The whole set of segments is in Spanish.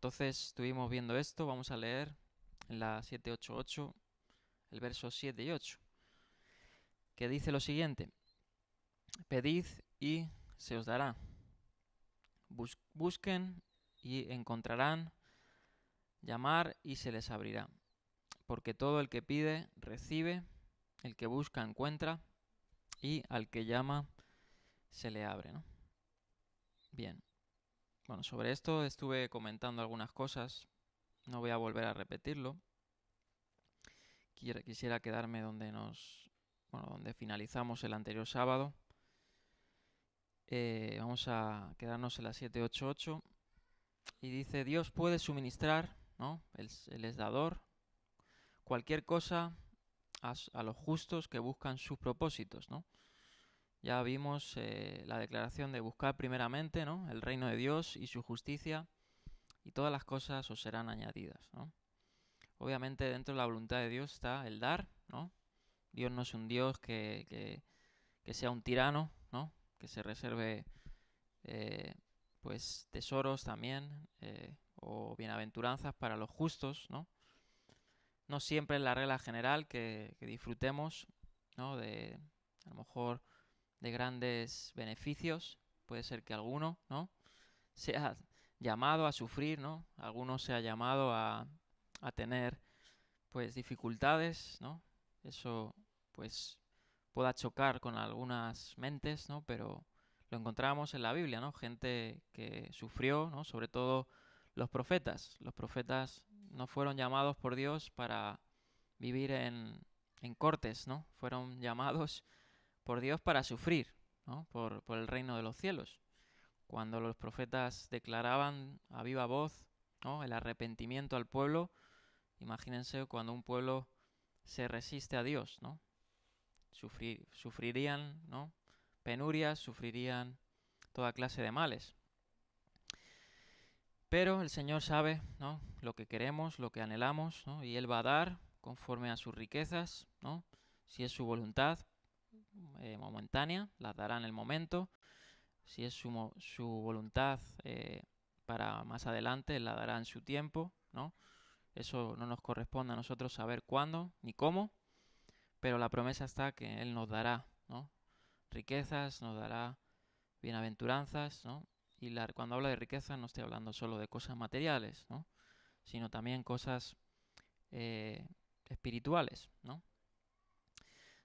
entonces estuvimos viendo esto. Vamos a leer en la 788 el verso 7 y 8, que dice lo siguiente: Pedid y se os dará. Busquen y encontrarán. Llamar y se les abrirá. Porque todo el que pide, recibe. El que busca, encuentra. Y al que llama, se le abre, ¿no? Bien. Bueno, sobre esto estuve comentando algunas cosas. No voy a volver a repetirlo. Quisiera quedarme donde finalizamos el anterior sábado. Vamos a quedarnos en la 788. Y dice: Dios puede suministrar, ¿no? Él es dador, cualquier cosa a los justos que buscan sus propósitos, ¿no? Ya vimos la declaración de buscar primeramente, ¿no?, el reino de Dios y su justicia, y todas las cosas os serán añadidas, ¿no? Obviamente dentro de la voluntad de Dios está el dar, ¿no? Dios no es un Dios que sea un tirano, ¿no?, que se reserve pues tesoros también o bienaventuranzas para los justos, ¿no? No siempre es la regla general que disfrutemos, ¿no?, de a lo mejor de grandes beneficios. Puede ser que alguno, ¿no?, sea llamado a sufrir, ¿no? Alguno sea llamado a tener pues dificultades, ¿no? Eso pues pueda chocar con algunas mentes, ¿no? Pero lo encontramos en la Biblia, ¿no? Gente que sufrió, ¿no? Sobre todo los profetas. Los profetas no fueron llamados por Dios para vivir en cortes, ¿no? Fueron llamados por Dios para sufrir, ¿no?, por el reino de los cielos. Cuando los profetas declaraban a viva voz, ¿no?, el arrepentimiento al pueblo, imagínense cuando un pueblo se resiste a Dios, ¿no? Sufrirían, ¿no?, penurias, sufrirían toda clase de males. Pero el Señor sabe, ¿no?, lo que queremos, lo que anhelamos, ¿no?, y Él va a dar conforme a sus riquezas, ¿no? Si es su voluntad momentánea, las dará en el momento. Si es su voluntad para más adelante, la dará en su tiempo, ¿no? Eso no nos corresponde a nosotros saber cuándo ni cómo, pero la promesa está que Él nos dará, ¿no?, riquezas, nos dará bienaventuranzas, ¿no? Y cuando hablo de riquezas no estoy hablando solo de cosas materiales, ¿no?, sino también cosas espirituales, ¿no?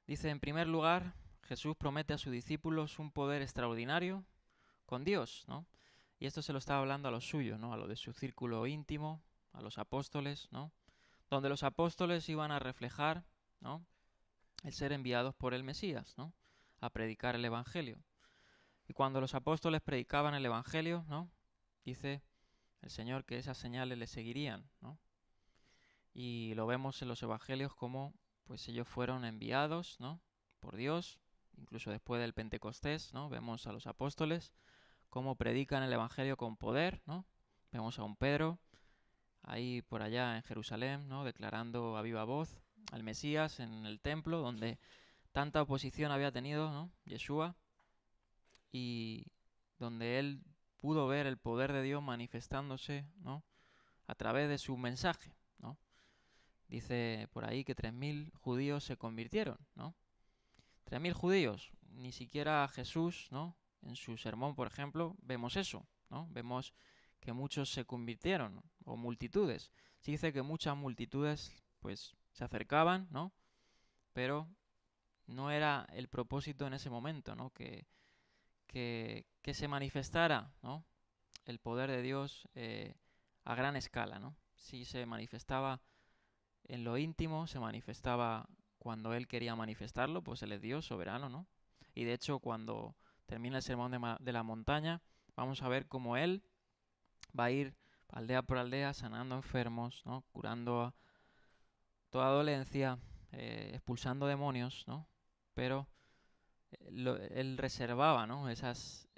Dice, en primer lugar, Jesús promete a sus discípulos un poder extraordinario con Dios, ¿no? Y esto se lo estaba hablando a los suyos, ¿no?, a lo de su círculo íntimo, a los apóstoles, ¿no?, donde los apóstoles iban a reflejar, ¿no?, el ser enviados por el Mesías, ¿no?, a predicar el Evangelio. Y cuando los apóstoles predicaban el Evangelio, ¿no?, dice el Señor que esas señales les seguirían, ¿no? Y lo vemos en los Evangelios como pues ellos fueron enviados, ¿no?, por Dios. Incluso después del Pentecostés, ¿no?, vemos a los apóstoles cómo predican el Evangelio con poder, ¿no? Vemos a un Pedro ahí por allá en Jerusalén, ¿no?, declarando a viva voz al Mesías en el templo, donde tanta oposición había tenido, ¿no?, Yeshua, y donde él pudo ver el poder de Dios manifestándose, ¿no?, a través de su mensaje, ¿no? Dice por ahí que 3000 judíos se convirtieron, ¿no? 3000 judíos, ni siquiera Jesús, ¿no?, en su sermón, por ejemplo, vemos eso, ¿no? Vemos que muchos se convirtieron, ¿no?, o multitudes. Se dice que muchas multitudes, pues, se acercaban, ¿no?, pero no era el propósito en ese momento, ¿no?, que se manifestara, ¿no?, el poder de Dios a gran escala, ¿no? Si se manifestaba en lo íntimo, se manifestaba cuando Él quería manifestarlo, pues Él es Dios soberano, ¿no? Y de hecho, cuando termina el sermón de la montaña, vamos a ver cómo Él va a ir aldea por aldea sanando enfermos, ¿no?, curando toda dolencia, expulsando demonios, ¿no? Pero Él reservaba, ¿no?, esos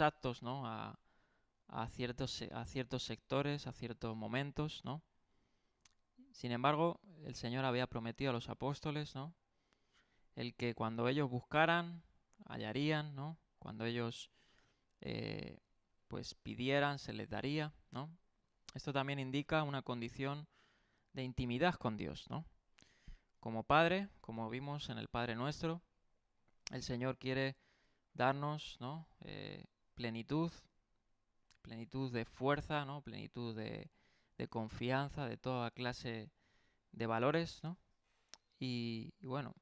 actos, ¿no?, a ciertos sectores, a ciertos momentos, ¿no? Sin embargo, el Señor había prometido a los apóstoles, ¿no?, el que cuando ellos buscaran, hallarían, ¿no?, cuando ellos pues pidieran, se les daría, ¿no? Esto también indica una condición de intimidad con Dios, ¿no? Como Padre, como vimos en el Padre Nuestro, el Señor quiere darnos, ¿no? Plenitud, plenitud de fuerza, ¿no? Plenitud de confianza, de toda clase de valores, ¿no? Y bueno,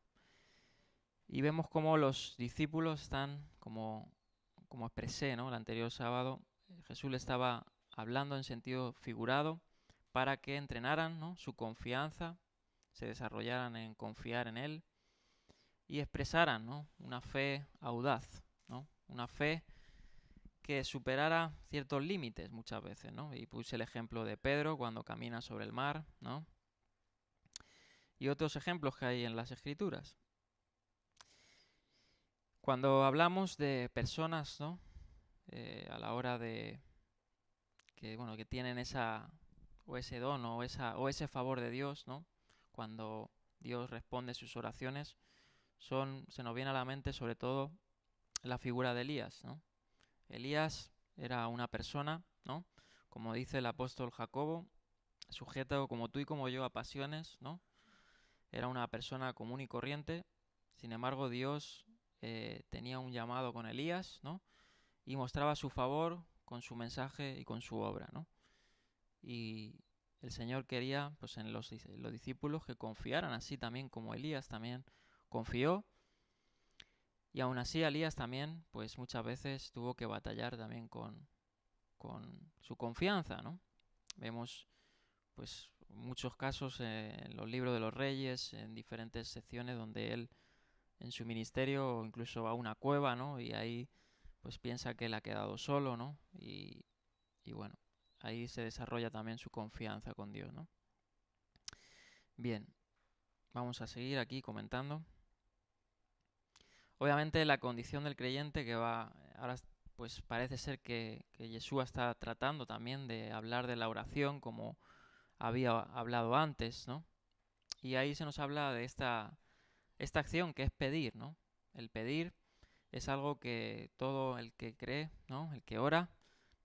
y vemos cómo los discípulos están, como expresé, ¿no? El anterior sábado, Jesús le estaba hablando en sentido figurado para que entrenaran, ¿no? Su confianza, se desarrollaran en confiar en Él y expresaran, ¿no? Una fe audaz, ¿no? Una fe que superara ciertos límites muchas veces, ¿no? Y puse el ejemplo de Pedro cuando camina sobre el mar, ¿no? Y otros ejemplos que hay en las Escrituras. Cuando hablamos de personas, ¿no? A la hora de que, bueno, que tienen o ese don o ese favor de Dios, ¿no? Cuando Dios responde sus oraciones, se nos viene a la mente sobre todo la figura de Elías, ¿no? Elías era una persona, ¿no? Como dice el apóstol Jacobo, sujeto como tú y como yo a pasiones, ¿no? Era una persona común y corriente. Sin embargo, Dios tenía un llamado con Elías, ¿no? Y mostraba su favor con su mensaje y con su obra, ¿no? Y el Señor quería, pues, en los discípulos que confiaran así también como Elías también confió. Y aún así Elías también, pues muchas veces tuvo que batallar también con su confianza, ¿no? Vemos, pues, muchos casos en los libros de los reyes, en diferentes secciones donde él, en su ministerio, incluso va a una cueva, ¿no? Y ahí, pues, piensa que él ha quedado solo, ¿no? Y bueno, ahí se desarrolla también su confianza con Dios, ¿no? Bien, vamos a seguir aquí comentando. Obviamente la condición del creyente que va, ahora pues parece ser que Yeshua está tratando también de hablar de la oración como había hablado antes, ¿no? Y ahí se nos habla de esta acción que es pedir, ¿no? El pedir es algo que todo el que cree, ¿no? El que ora,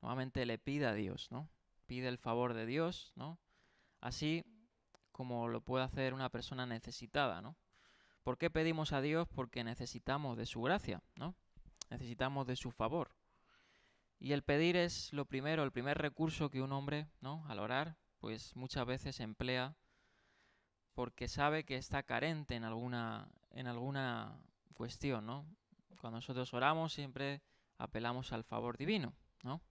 nuevamente le pide a Dios, ¿no? Pide el favor de Dios, ¿no? Así como lo puede hacer una persona necesitada, ¿no? ¿Por qué pedimos a Dios? Porque necesitamos de su gracia, ¿no? Necesitamos de su favor. Y el pedir es lo primero, el primer recurso que un hombre, ¿no? Al orar, pues muchas veces emplea porque sabe que está carente en alguna cuestión, ¿no? Cuando nosotros oramos siempre apelamos al favor divino, ¿no?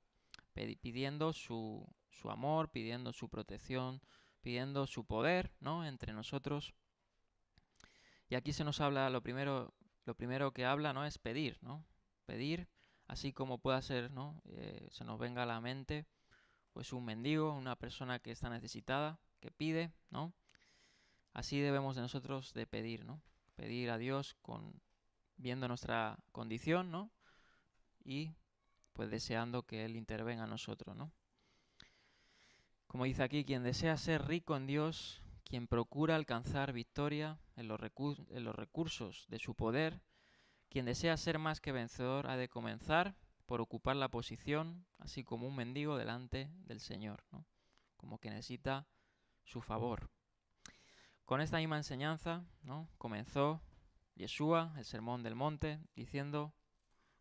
Pidiendo su amor, pidiendo su protección, pidiendo su poder, ¿no? Entre nosotros. Y aquí se nos habla, lo primero que habla, ¿no? Es pedir, ¿no? Pedir, así como pueda ser, ¿no? Se nos venga a la mente, pues un mendigo, una persona que está necesitada, que pide, ¿no? Así debemos de nosotros de pedir, ¿no? Pedir a Dios viendo nuestra condición, ¿no? Y pues deseando que Él intervenga en nosotros, ¿no? Como dice aquí, quien desea ser rico en Dios, quien procura alcanzar victoria en los recursos de su poder, quien desea ser más que vencedor ha de comenzar por ocupar la posición, así como un mendigo delante del Señor, ¿no? Como que necesita su favor. Con esta misma enseñanza, ¿no? Comenzó Yeshua, el Sermón del Monte, diciendo,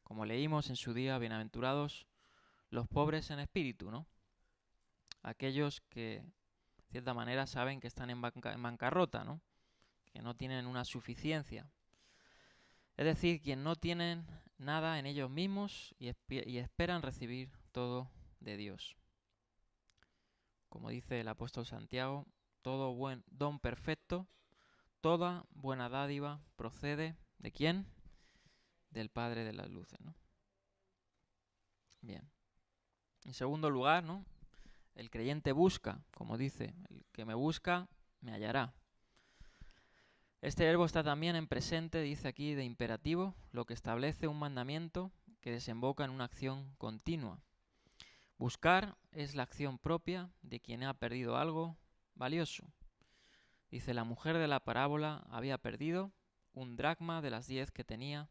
como leímos en su día, bienaventurados los pobres en espíritu, ¿no? Aquellos que, de cierta manera, saben que están en bancarrota, ¿no? Que no tienen una suficiencia. Es decir, quien no tienen nada en ellos mismos y esperan recibir todo de Dios. Como dice el apóstol Santiago, todo buen don perfecto, toda buena dádiva procede ¿de quién? Del Padre de las luces, ¿no? Bien. En segundo lugar, ¿no? El creyente busca, como dice, el que me busca me hallará. Este verbo está también en presente, dice aquí, de imperativo, lo que establece un mandamiento que desemboca en una acción continua. Buscar es la acción propia de quien ha perdido algo valioso. Dice, la mujer de la parábola había perdido un dracma de las 10 que tenía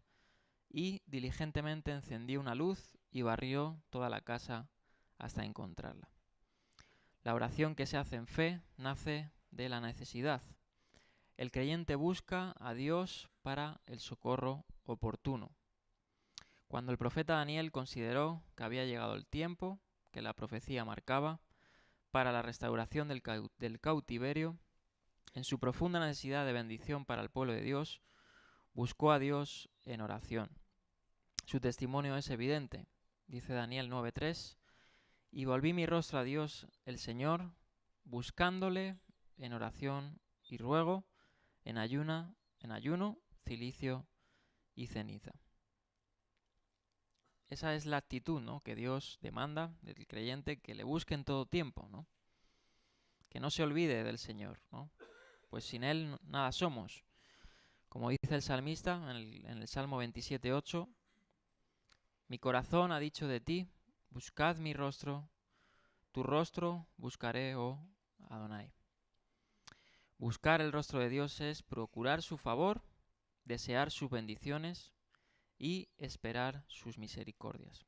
y diligentemente encendió una luz y barrió toda la casa hasta encontrarla. La oración que se hace en fe nace de la necesidad. El creyente busca a Dios para el socorro oportuno. Cuando el profeta Daniel consideró que había llegado el tiempo que la profecía marcaba para la restauración del cautiverio, en su profunda necesidad de bendición para el pueblo de Dios, buscó a Dios en oración. Su testimonio es evidente. Dice Daniel 9:3, y volví mi rostro a Dios el Señor, buscándole en oración y ruego, en ayuno, cilicio y ceniza. Esa es la actitud, ¿no?, que Dios demanda del creyente, que le busque en todo tiempo, ¿no? Que no se olvide del Señor, ¿no? Pues sin Él nada somos. Como dice el salmista en el Salmo 27:8, mi corazón ha dicho de ti, buscad mi rostro, tu rostro buscaré, oh Adonai. Buscar el rostro de Dios es procurar su favor, desear sus bendiciones y esperar sus misericordias.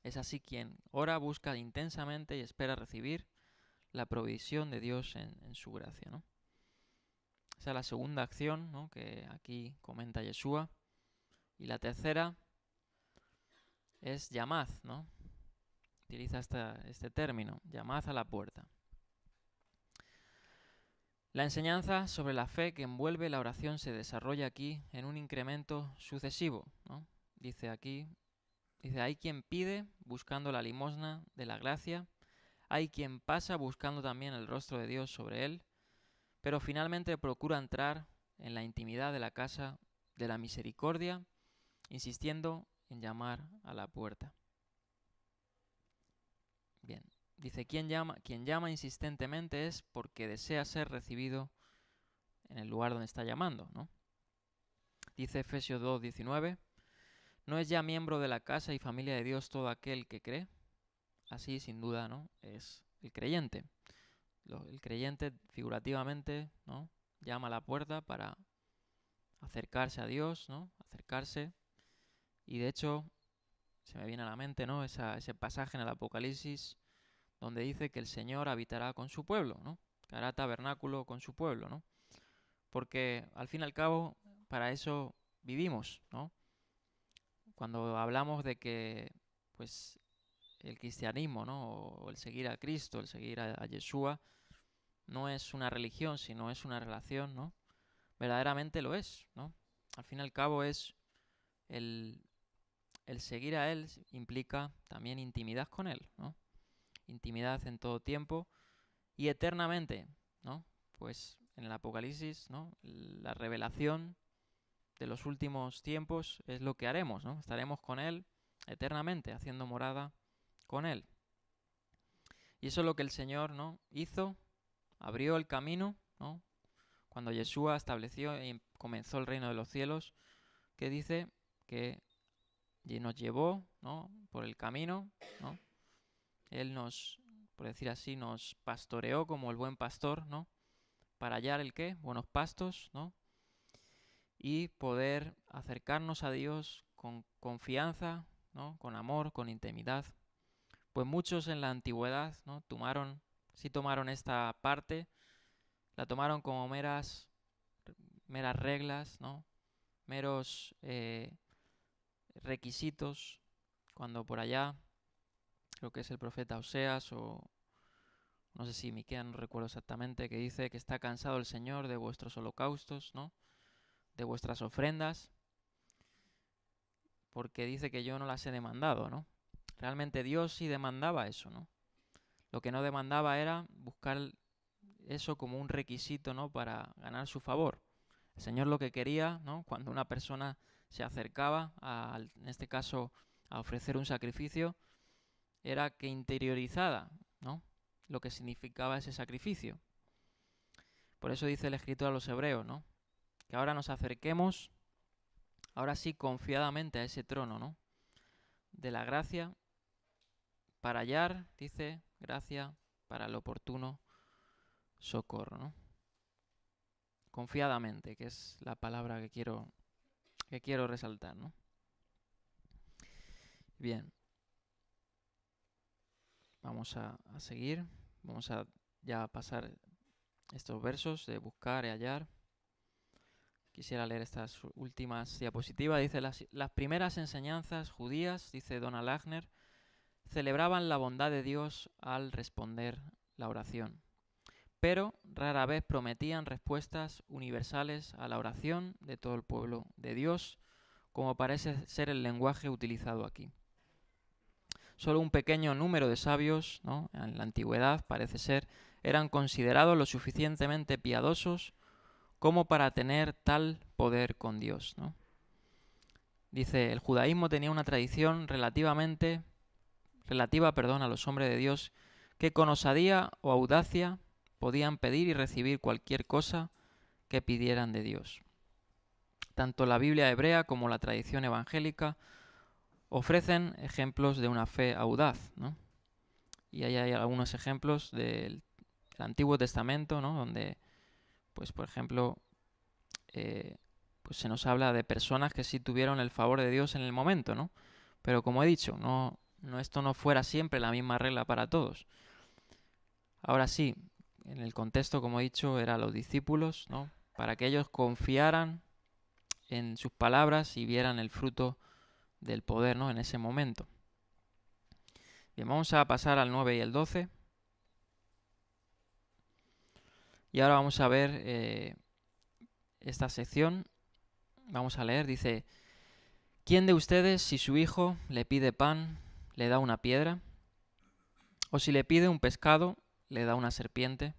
Es así quien ora, busca intensamente y espera recibir la provisión de Dios en su gracia, ¿no? Esa es la segunda acción, ¿no?, que aquí comenta Yeshua. Y la tercera es llamad, ¿no? Utiliza este término, llamad a la puerta. La enseñanza sobre la fe que envuelve la oración se desarrolla aquí en un incremento sucesivo, ¿no? Dice aquí, hay quien pide buscando la limosna de la gracia, hay quien pasa buscando también el rostro de Dios sobre él, pero finalmente procura entrar en la intimidad de la casa de la misericordia, insistiendo en llamar a la puerta. Bien, dice, quien llama insistentemente es porque desea ser recibido en el lugar donde está llamando, ¿no? Dice Efesios 2:19, no es ya miembro de la casa y familia de Dios todo aquel que cree. Así, sin duda, ¿no?, es el creyente. El creyente, figurativamente, ¿no?, llama a la puerta para acercarse a Dios, ¿no?, acercarse. Y de hecho, se me viene a la mente, ¿no?, ese pasaje en el Apocalipsis donde dice que el Señor habitará con su pueblo, ¿no?, que hará tabernáculo con su pueblo, ¿no? Porque al fin y al cabo, para eso vivimos, ¿no? Cuando hablamos de que, pues, el cristianismo, ¿no?, o el seguir a Cristo, el seguir a Yeshua, no es una religión, sino es una relación, ¿no? Verdaderamente lo es, ¿no? Al fin y al cabo es el seguir a Él implica también intimidad con Él, ¿no? Intimidad en todo tiempo y eternamente, ¿no? Pues en el Apocalipsis, ¿no?, la revelación de los últimos tiempos es lo que haremos, ¿no? Estaremos con Él eternamente, haciendo morada con Él. Y eso es lo que el Señor, ¿no?, hizo, abrió el camino, ¿no?, cuando Yeshua estableció y comenzó el reino de los cielos, que dice que nos llevó, ¿no?, por el camino, ¿no? Él nos, por decir así, nos pastoreó como el buen pastor, ¿no?, para hallar el qué, buenos pastos, ¿no?, y poder acercarnos a Dios con confianza, ¿no?, con amor, con intimidad. Pues muchos en la antigüedad, ¿no?, tomaron esta parte, la tomaron como meras reglas, ¿no?, meros requisitos, cuando por allá, creo que es el profeta Oseas o no sé si Miqueas, no recuerdo exactamente, que dice que está cansado el Señor de vuestros holocaustos, ¿no?, de vuestras ofrendas, porque dice que yo no las he demandado, ¿no? Realmente Dios sí demandaba eso, ¿no? Lo que no demandaba era buscar eso como un requisito, ¿no?, para ganar su favor. El Señor lo que quería, ¿no?, cuando una persona se acercaba, en este caso, a ofrecer un sacrificio, era que interiorizara, ¿no?, lo que significaba ese sacrificio. Por eso dice el escritor a los hebreos, ¿no?, que ahora nos acerquemos, ahora sí, confiadamente a ese trono, ¿no?, de la gracia, para hallar, dice, gracia para el oportuno socorro, ¿no? Confiadamente, que es la palabra que quiero resaltar, ¿no? Bien, vamos a seguir. Vamos a ya pasar estos versos de buscar y hallar. Quisiera leer estas últimas diapositivas. Dice, las primeras enseñanzas judías, dice Donald Lachner, celebraban la bondad de Dios al responder la oración, pero rara vez prometían respuestas universales a la oración de todo el pueblo de Dios, como parece ser el lenguaje utilizado aquí. Solo un pequeño número de sabios, ¿no?, en la antigüedad, parece ser, eran considerados lo suficientemente piadosos como para tener tal poder con Dios, ¿no? Dice, el judaísmo tenía una tradición relativa, a los hombres de Dios que con osadía o audacia podían pedir y recibir cualquier cosa que pidieran de Dios. Tanto la Biblia hebrea como la tradición evangélica ofrecen ejemplos de una fe audaz, ¿no? Y ahí hay algunos ejemplos del Antiguo Testamento, ¿no?, donde, pues por ejemplo, pues se nos habla de personas que sí tuvieron el favor de Dios en el momento, ¿no? Pero como he dicho, esto no fuera siempre la misma regla para todos. Ahora sí, en el contexto, como he dicho, eran los discípulos, ¿no?, para que ellos confiaran en sus palabras y vieran el fruto del poder, ¿no?, en ese momento. Bien, vamos a pasar al 9 y el 12. Y ahora vamos a ver esta sección. Vamos a leer, dice, ¿quién de ustedes, si su hijo le pide pan, le da una piedra? ¿O si le pide un pescado, le da una serpiente?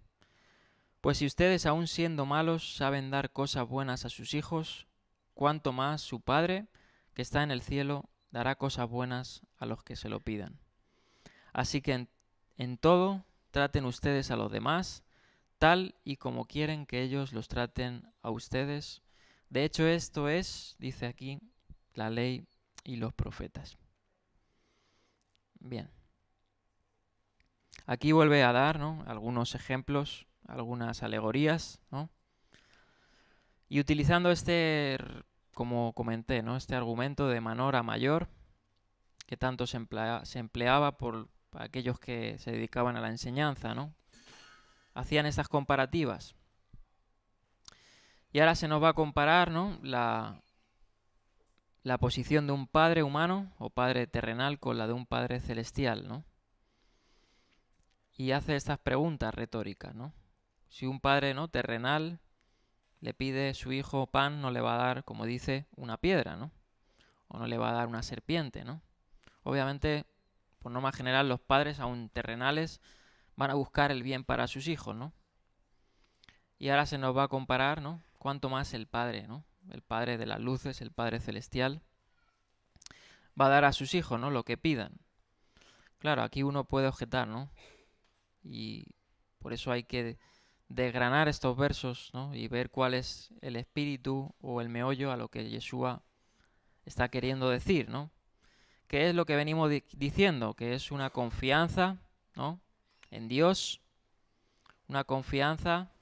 Pues si ustedes, aun siendo malos, saben dar cosas buenas a sus hijos, cuánto más su Padre, que está en el cielo, dará cosas buenas a los que se lo pidan. Así que en todo traten ustedes a los demás tal y como quieren que ellos los traten a ustedes. De hecho, esto es, dice aquí, la ley y los profetas. Bien. Aquí vuelve a dar, ¿no?, algunos ejemplos, algunas alegorías, ¿no? Y utilizando como comenté, ¿no?, este argumento de menor a mayor, que tanto se empleaba por aquellos que se dedicaban a la enseñanza, ¿no? Hacían estas comparativas. Y ahora se nos va a comparar, ¿no?, la posición de un padre humano o padre terrenal con la de un padre celestial, ¿no? Y hace estas preguntas retóricas, ¿no? Si un padre, ¿no?, terrenal le pide a su hijo pan, no le va a dar, como dice, una piedra, ¿no? O no le va a dar una serpiente, ¿no? Obviamente, por norma general, los padres, aun terrenales, van a buscar el bien para sus hijos, ¿no? Y ahora se nos va a comparar, ¿no?, cuánto más el Padre, ¿no?, el Padre de las luces, el Padre celestial, va a dar a sus hijos, ¿no?, lo que pidan. Claro, aquí uno puede objetar, ¿no? Y por eso hay que desgranar estos versos, ¿no?, y ver cuál es el espíritu o el meollo a lo que Yeshua está queriendo decir, ¿no? ¿Qué es lo que venimos diciendo? Que es una confianza, ¿no?, en Dios, una confianza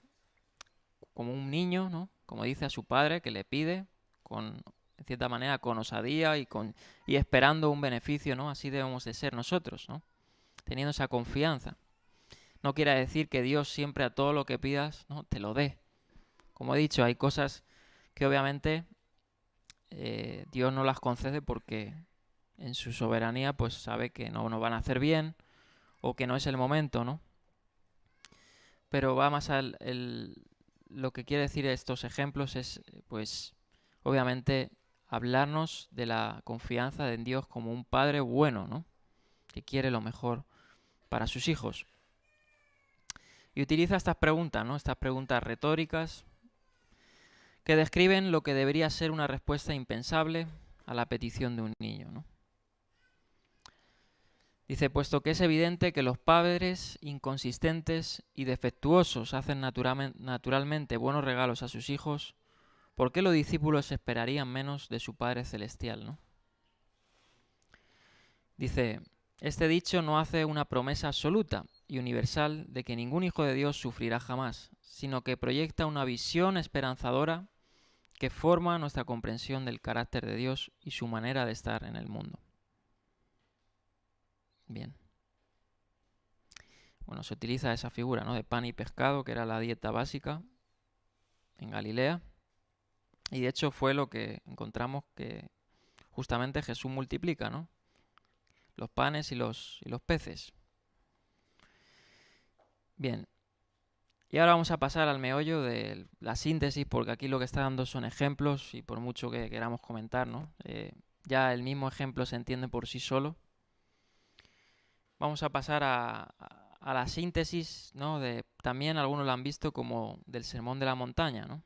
como un niño, ¿no?, como dice a su padre, que le pide, en cierta manera, con osadía y esperando un beneficio, ¿no? Así debemos de ser nosotros, ¿no?, teniendo esa confianza. No quiere decir que Dios siempre a todo lo que pidas, ¿no?, te lo dé. Como he dicho, hay cosas que obviamente Dios no las concede porque en su soberanía pues sabe que no nos van a hacer bien o que no es el momento, ¿no? Pero va más lo que quiere decir estos ejemplos es, pues, obviamente hablarnos de la confianza en Dios como un padre bueno, ¿no?, que quiere lo mejor para sus hijos. Y utiliza estas preguntas, ¿no?, estas preguntas retóricas que describen lo que debería ser una respuesta impensable a la petición de un niño, ¿no? Dice, puesto que es evidente que los padres inconsistentes y defectuosos hacen naturalmente buenos regalos a sus hijos, ¿por qué los discípulos esperarían menos de su Padre Celestial, ¿no? Dice, este dicho no hace una promesa absoluta y universal de que ningún hijo de Dios sufrirá jamás, sino que proyecta una visión esperanzadora que forma nuestra comprensión del carácter de Dios y su manera de estar en el mundo. Bien. Bueno, se utiliza esa figura, ¿no?, de pan y pescado, que era la dieta básica en Galilea. Y de hecho fue lo que encontramos que justamente Jesús multiplica, ¿no?, los panes y los peces. Bien. Y ahora vamos a pasar al meollo de la síntesis, porque aquí lo que está dando son ejemplos y por mucho que queramos comentar, ¿no?, ya el mismo ejemplo se entiende por sí solo. Vamos a pasar a la síntesis, ¿no?, también algunos lo han visto como del Sermón de la Montaña, ¿no?,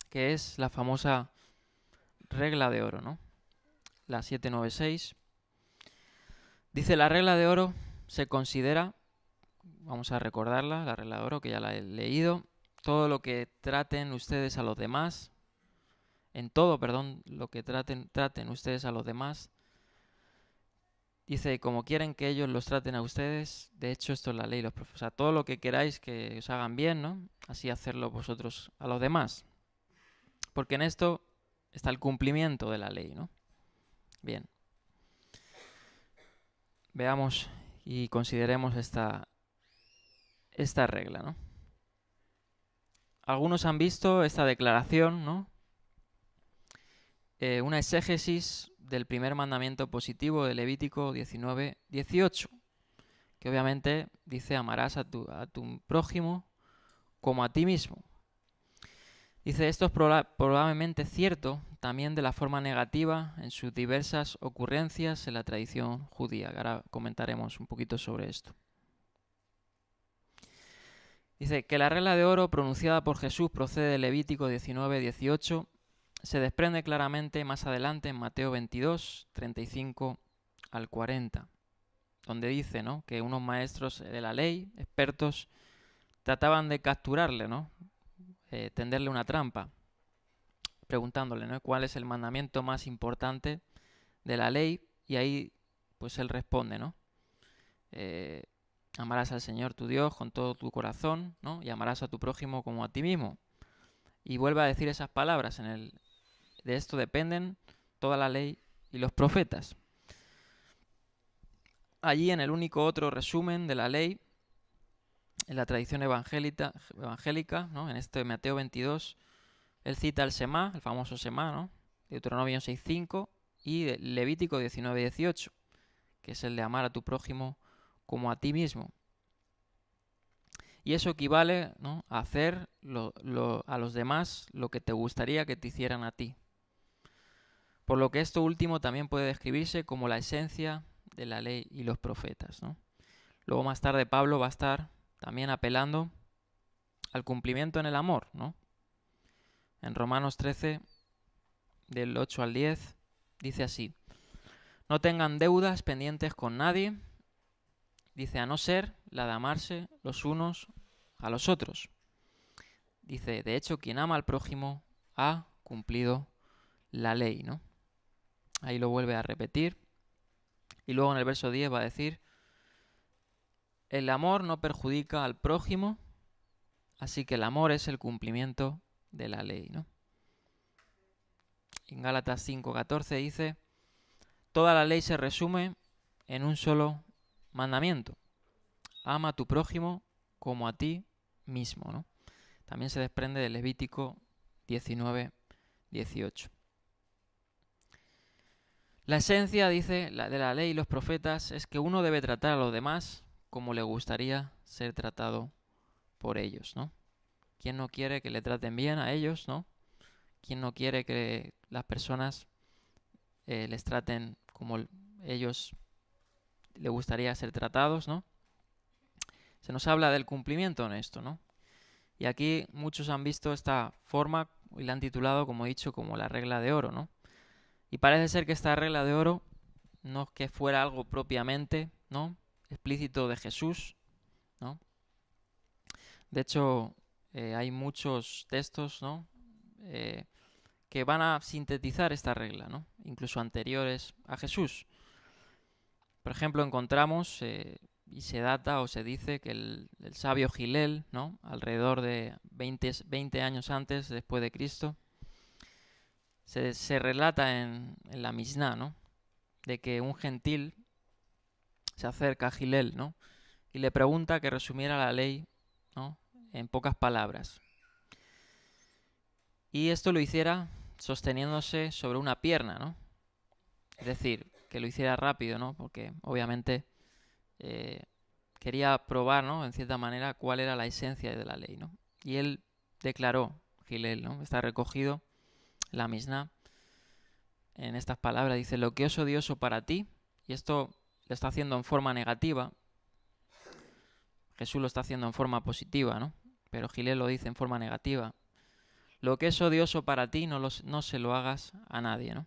que es la famosa regla de oro, ¿no?, la 796. Dice: la regla de oro se considera, vamos a recordarla, la regla de oro, que ya la he leído, todo lo que traten ustedes a los demás, lo que traten ustedes a los demás. Dice: como quieren que ellos los traten a ustedes, de hecho esto es la ley y los profetas. O sea, todo lo que queráis que os hagan bien, ¿no?, así hacerlo vosotros a los demás. Porque en esto está el cumplimiento de la ley, ¿no? Bien. Veamos y consideremos esta regla, ¿no? Algunos han visto esta declaración, ¿no?, una exégesis del primer mandamiento positivo de Levítico 19:18, que obviamente dice: amarás a tu prójimo como a ti mismo. Dice: esto es probablemente cierto también de la forma negativa en sus diversas ocurrencias en la tradición judía. Ahora comentaremos un poquito sobre esto. Dice que la regla de oro pronunciada por Jesús procede de Levítico 19:18. Se desprende claramente más adelante en Mateo 22, 35 al 40, donde dice, ¿no?, que unos maestros de la ley, expertos, trataban de capturarle, ¿no?, tenderle una trampa, preguntándole, ¿no?, cuál es el mandamiento más importante de la ley, y ahí pues él responde, ¿no?, amarás al Señor tu Dios con todo tu corazón, ¿no?, y amarás a tu prójimo como a ti mismo. Y vuelve a decir esas palabras: de esto dependen toda la ley y los profetas. Allí, en el único otro resumen de la ley, en la tradición evangélica, ¿no?, en este Mateo 22, él cita el Semá, el famoso Semá, ¿no?, Deuteronomio 6:5, y Levítico 19:18, que es el de amar a tu prójimo como a ti mismo. Y eso equivale, ¿no?, a hacer a los demás lo que te gustaría que te hicieran a ti. Por lo que esto último también puede describirse como la esencia de la ley y los profetas, ¿no? Luego más tarde Pablo va a estar también apelando al cumplimiento en el amor, ¿no? En Romanos 13, del 8 al 10, dice así: no tengan deudas pendientes con nadie, dice, a no ser la de amarse los unos a los otros. Dice: de hecho, quien ama al prójimo ha cumplido la ley, ¿no? Ahí lo vuelve a repetir. Y luego en el verso 10 va a decir: el amor no perjudica al prójimo, así que el amor es el cumplimiento de la ley, ¿no? En Gálatas 5:14 dice: toda la ley se resume en un solo mandamiento: ama a tu prójimo como a ti mismo, ¿no? También se desprende de Levítico 19:18. La esencia, dice, de la ley y los profetas es que uno debe tratar a los demás como le gustaría ser tratado por ellos, ¿no? ¿Quién no quiere que le traten bien a ellos, ¿no? ¿Quién no quiere que las personas les traten como ellos les gustaría ser tratados, ¿no? Se nos habla del cumplimiento en esto, ¿no? Y aquí muchos han visto esta forma y la han titulado, como he dicho, como la regla de oro, ¿no? Y parece ser que esta regla de oro no es que fuera algo propiamente, ¿no?, explícito de Jesús, ¿no? De hecho, hay muchos textos, ¿no?, que van a sintetizar esta regla, ¿no?, incluso anteriores a Jesús. Por ejemplo, encontramos, y se data o se dice que el sabio Gilel, ¿no?, alrededor de 20 años antes, después de Cristo, se relata en la Misná, ¿no?, de que un gentil se acerca a Hillel, ¿no? Y le pregunta que resumiera la ley, ¿no?, en pocas palabras. Y esto lo hiciera sosteniéndose sobre una pierna, ¿no? Es decir, que lo hiciera rápido, ¿no? Porque obviamente quería probar, ¿no?, en cierta manera, cuál era la esencia de la ley, ¿no? Y él declaró, Hillel, ¿no?, está recogido en la Misná, en estas palabras, dice: lo que es odioso para ti, y esto lo está haciendo en forma negativa, Jesús lo está haciendo en forma positiva, ¿no? Pero Hillel lo dice en forma negativa. Lo que es odioso para ti, no se lo hagas a nadie, ¿no?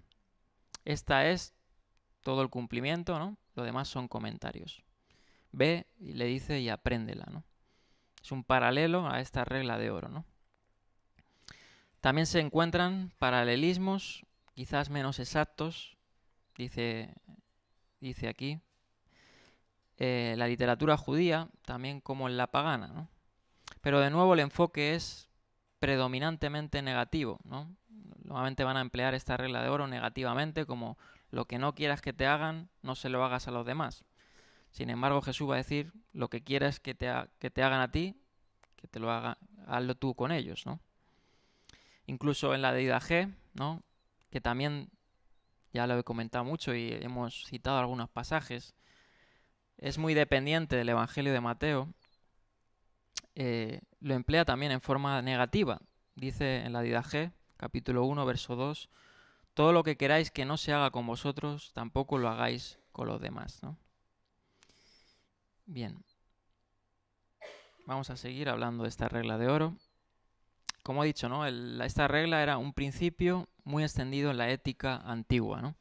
Esta es todo el cumplimiento, ¿no? Lo demás son comentarios. Ve, y le dice, y apréndela, ¿no? Es un paralelo a esta regla de oro, ¿no? También se encuentran paralelismos, quizás menos exactos, dice aquí, la literatura judía, también como en la pagana, ¿no? Pero de nuevo el enfoque es predominantemente negativo, ¿no? Normalmente van a emplear esta regla de oro negativamente, como lo que no quieras que te hagan, no se lo hagas a los demás. Sin embargo, Jesús va a decir: lo que quieras que te hagan a ti, que te lo haga, hazlo tú con ellos, ¿no? Incluso en la Deidad G, ¿no?, que también ya lo he comentado mucho y hemos citado algunos pasajes, es muy dependiente del Evangelio de Mateo, lo emplea también en forma negativa. Dice en la Deidad G, capítulo 1, verso 2, todo lo que queráis que no se haga con vosotros, tampoco lo hagáis con los demás, ¿no? Bien, vamos a seguir hablando de esta regla de oro. Como he dicho, ¿no?, esta regla era un principio muy extendido en la ética antigua, ¿no?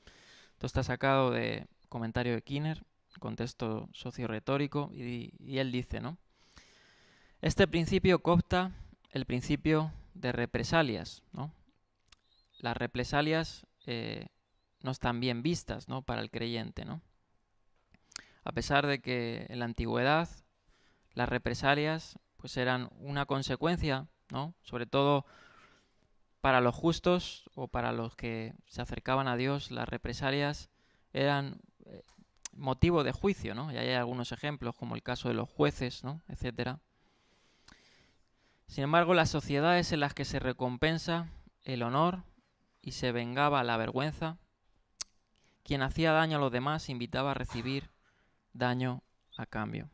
Esto está sacado de comentario de Kinner, contexto socio-retórico, y él dice, ¿no?, este principio coopta el principio de represalias, ¿no? Las represalias no están bien vistas, ¿no?, para el creyente, ¿no? A pesar de que en la antigüedad las represalias pues eran una consecuencia, ¿no?, sobre todo para los justos o para los que se acercaban a Dios, las represalias eran motivo de juicio, ¿no? Y hay algunos ejemplos, como el caso de los jueces, ¿no?, etcétera. Sin embargo, las sociedades en las que se recompensa el honor y se vengaba la vergüenza, quien hacía daño a los demás invitaba a recibir daño a cambio.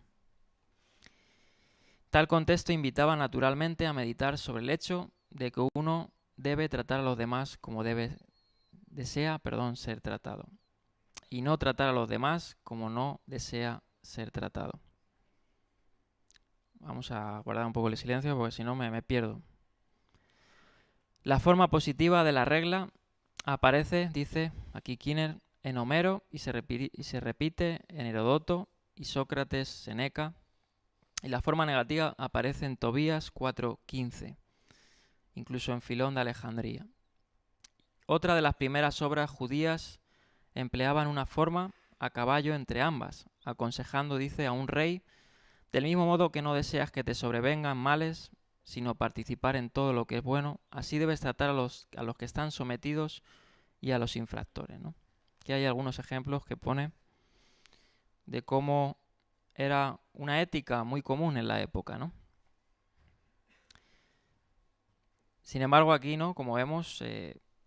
Tal contexto invitaba naturalmente a meditar sobre el hecho de que uno debe tratar a los demás como desea ser tratado, y no tratar a los demás como no desea ser tratado. Vamos a guardar un poco el silencio porque si no me pierdo. La forma positiva de la regla aparece, dice aquí Kinner, en Homero y se repite en Herodoto y Sócrates, Seneca. Y la forma negativa aparece en Tobías 4:15, incluso en Filón de Alejandría. Otra de las primeras obras judías empleaban una forma a caballo entre ambas, aconsejando, dice, a un rey: del mismo modo que no deseas que te sobrevengan males, sino participar en todo lo que es bueno, así debes tratar a los que están sometidos y a los infractores, ¿no? Aquí hay algunos ejemplos que pone de cómo era una ética muy común en la época, ¿no? Sin embargo, aquí, ¿no?, como vemos,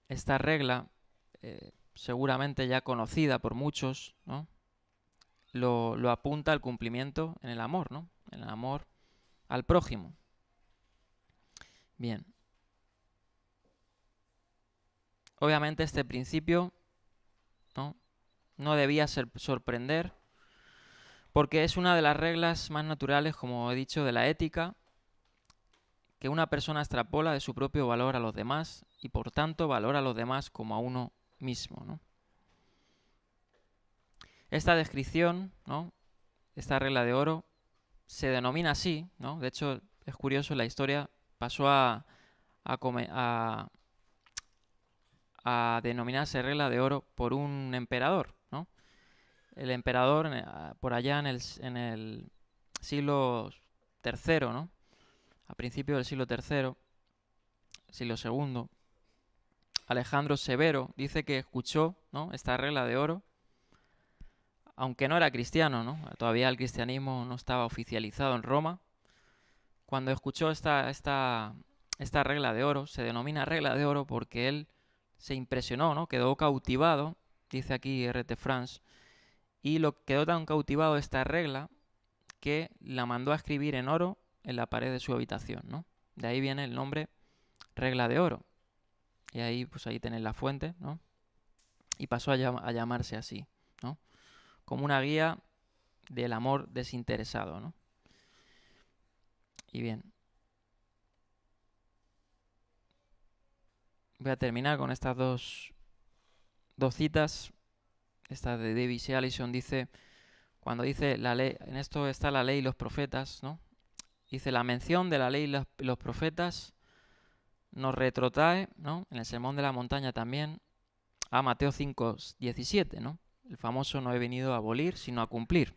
esta regla, seguramente ya conocida por muchos, ¿no?, lo apunta al cumplimiento en el amor, ¿no?, en el amor al prójimo. Bien. Obviamente este principio no debía sorprender, porque es una de las reglas más naturales, como he dicho, de la ética, que una persona extrapola de su propio valor a los demás y por tanto valora a los demás como a uno mismo, ¿no? Esta descripción, ¿no?, esta regla de oro, se denomina así, ¿no? De hecho, es curioso, la historia pasó a denominarse regla de oro por un emperador, ¿no? El emperador, por allá en el siglo III, ¿no?, a principios del siglo III, siglo II, Alejandro Severo dice que escuchó, ¿no?, esta regla de oro aunque no era cristiano, ¿no? Todavía el cristianismo no estaba oficializado en Roma. Cuando escuchó esta regla de oro, se denomina regla de oro porque él se impresionó, ¿no? Quedó cautivado, dice aquí R.T. France, y quedó tan cautivado de esta regla que la mandó a escribir en oro en la pared de su habitación, ¿no? De ahí viene el nombre regla de oro. Y ahí, pues ahí tenéis la fuente, ¿no? Y pasó a llamarse así, ¿no? Como una guía del amor desinteresado, ¿no? Y bien, voy a terminar con estas dos citas. Esta de Davis y Allison dice, cuando dice la ley, en esto está la ley y los profetas, ¿no? Dice, la mención de la ley y los profetas nos retrotrae, ¿no? En el Sermón de la Montaña también, a Mateo 5:17, ¿no? El famoso no he venido a abolir, sino a cumplir.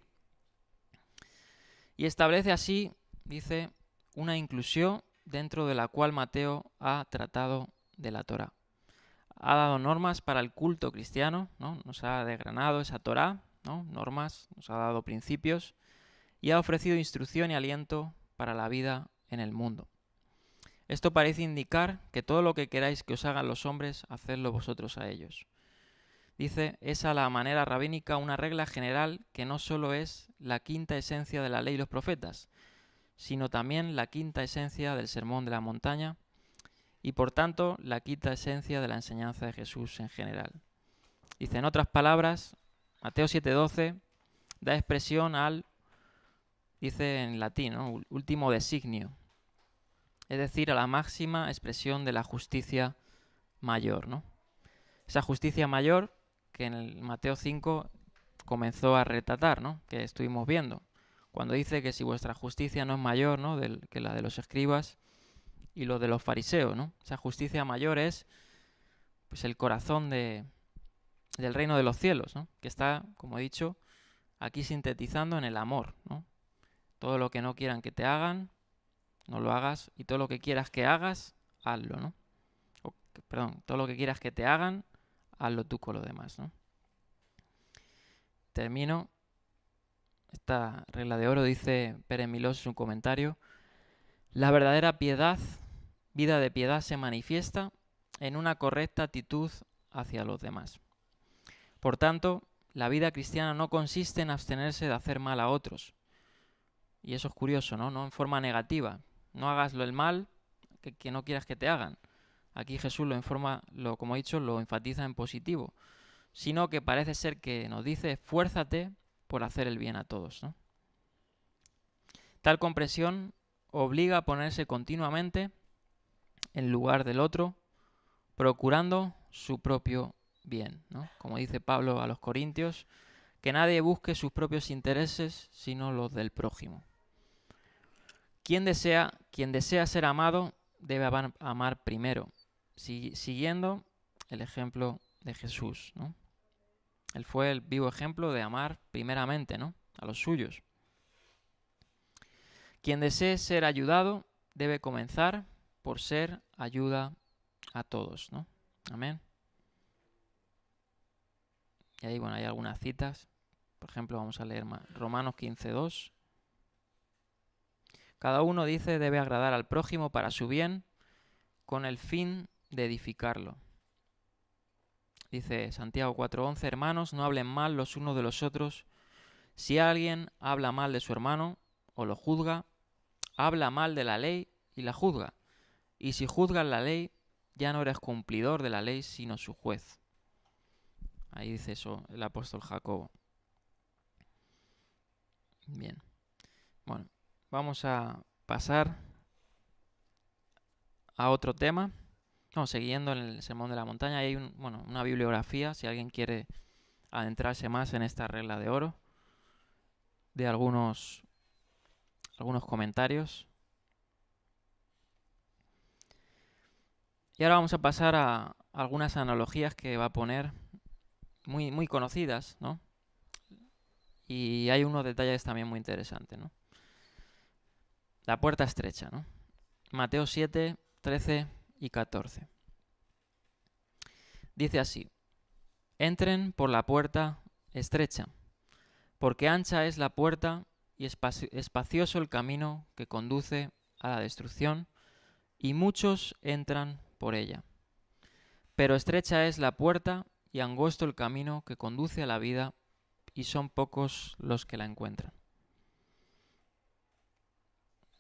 Y establece así, dice, una inclusión dentro de la cual Mateo ha tratado de la Torá. Ha dado normas para el culto cristiano, ¿no? Nos ha desgranado esa Torá, ¿no? Normas, nos ha dado principios y ha ofrecido instrucción y aliento para la vida en el mundo. Esto parece indicar que todo lo que queráis que os hagan los hombres, hacedlo vosotros a ellos. Dice, es a la manera rabínica una regla general que no solo es la quinta esencia de la ley y los profetas, sino también la quinta esencia del Sermón de la Montaña y por tanto la quinta esencia de la enseñanza de Jesús en general. Dice, en otras palabras, Mateo 7:12 da expresión al, dice en latín, ¿no? Último designio, es decir, a la máxima expresión de la justicia mayor, ¿no? Esa justicia mayor que en el Mateo 5 comenzó a retratar, ¿no? Que estuvimos viendo, cuando dice que si vuestra justicia no es mayor, ¿no? que la de los escribas y lo de los fariseos, ¿no? Esa justicia mayor es, pues, el corazón del reino de los cielos, ¿no? Que está, como he dicho, aquí sintetizando en el amor, ¿no? Todo lo que no quieran que te hagan, no lo hagas, y todo lo que quieras que hagas, hazlo, ¿no? Todo lo que quieras que te hagan, hazlo tú con lo demás, ¿no? Termino. Esta regla de oro, dice Pérez Milós en su comentario, la verdadera piedad, vida de piedad, se manifiesta en una correcta actitud hacia los demás. Por tanto, la vida cristiana no consiste en abstenerse de hacer mal a otros. Y eso es curioso, ¿no? No en forma negativa. No hagas el mal que no quieras que te hagan. Aquí Jesús como he dicho, lo enfatiza en positivo. Sino que parece ser que nos dice, esfuérzate por hacer el bien a todos, ¿no? Tal comprensión obliga a ponerse continuamente en lugar del otro, procurando su propio bien, ¿no? Como dice Pablo a los Corintios, que nadie busque sus propios intereses, sino los del prójimo. Quien desea ser amado debe amar primero, siguiendo el ejemplo de Jesús, ¿no? Él fue el vivo ejemplo de amar primeramente, ¿no? A los suyos. Quien desee ser ayudado debe comenzar por ser ayuda a todos, ¿no? Amén. Y ahí, bueno, hay algunas citas. Por ejemplo, vamos a leer Romanos 15:2. Cada uno, dice, debe agradar al prójimo para su bien, con el fin de edificarlo. Dice Santiago 4:11, hermanos, no hablen mal los unos de los otros. Si alguien habla mal de su hermano o lo juzga, habla mal de la ley y la juzga. Y si juzgas la ley, ya no eres cumplidor de la ley, sino su juez. Ahí dice eso el apóstol Jacobo. Bien. Bueno, vamos a pasar a otro tema. No, siguiendo en el Sermón de la Montaña, hay una bibliografía, si alguien quiere adentrarse más en esta regla de oro, de algunos comentarios. Y ahora vamos a pasar a algunas analogías que va a poner muy, muy conocidas, ¿no? Y hay unos detalles también muy interesantes, ¿no? La puerta estrecha, ¿no? Mateo 7, 13 y 14. Dice así, entren por la puerta estrecha, Porque ancha es la puerta y espacioso el camino que conduce a la destrucción, y muchos entran por ella. Pero estrecha es la puerta y angosto el camino que conduce a la vida, y son pocos los que la encuentran.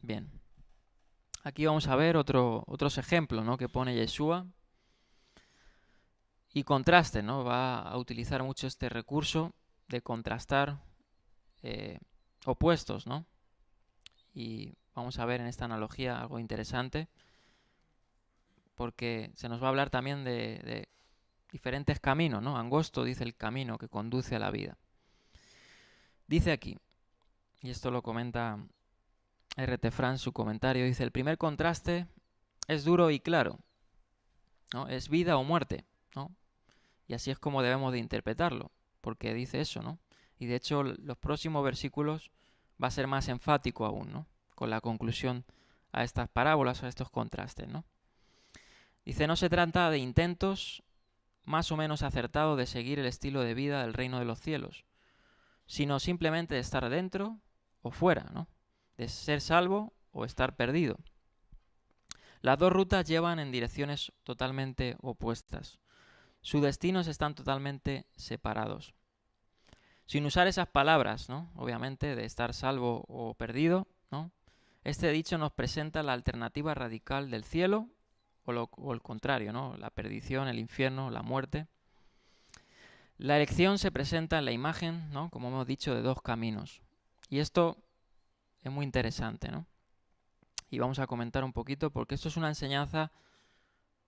Bien, aquí vamos a ver otros ejemplos, ¿no?, que pone Yeshua, y contraste, ¿no? Va a utilizar mucho este recurso de contrastar opuestos, ¿no? Y vamos a ver en esta analogía algo interesante, porque se nos va a hablar también de diferentes caminos, ¿no? Angosto dice el camino que conduce a la vida. Dice aquí, y esto lo comenta R.T. France, su comentario, dice: el primer contraste es duro y claro, ¿no? Es vida o muerte, ¿no? Y así es como debemos de interpretarlo, porque dice eso, ¿no? Y de hecho los próximos versículos va a ser más enfático aún, ¿no?, con la conclusión a estas parábolas, a estos contrastes, ¿no? Dice: no se trata de intentos más o menos acertados de seguir el estilo de vida del reino de los cielos, sino simplemente de estar dentro o fuera, ¿no?, de ser salvo o estar perdido. Las dos rutas llevan en direcciones totalmente opuestas. Sus destinos están totalmente separados. Sin usar esas palabras, ¿no?, obviamente, de estar salvo o perdido, ¿no?, este dicho nos presenta la alternativa radical del cielo o el contrario, ¿no?, la perdición, el infierno, la muerte. La elección se presenta en la imagen, ¿no?, como hemos dicho, de dos caminos. Y esto es muy interesante, ¿no? Y vamos a comentar un poquito, porque esto es una enseñanza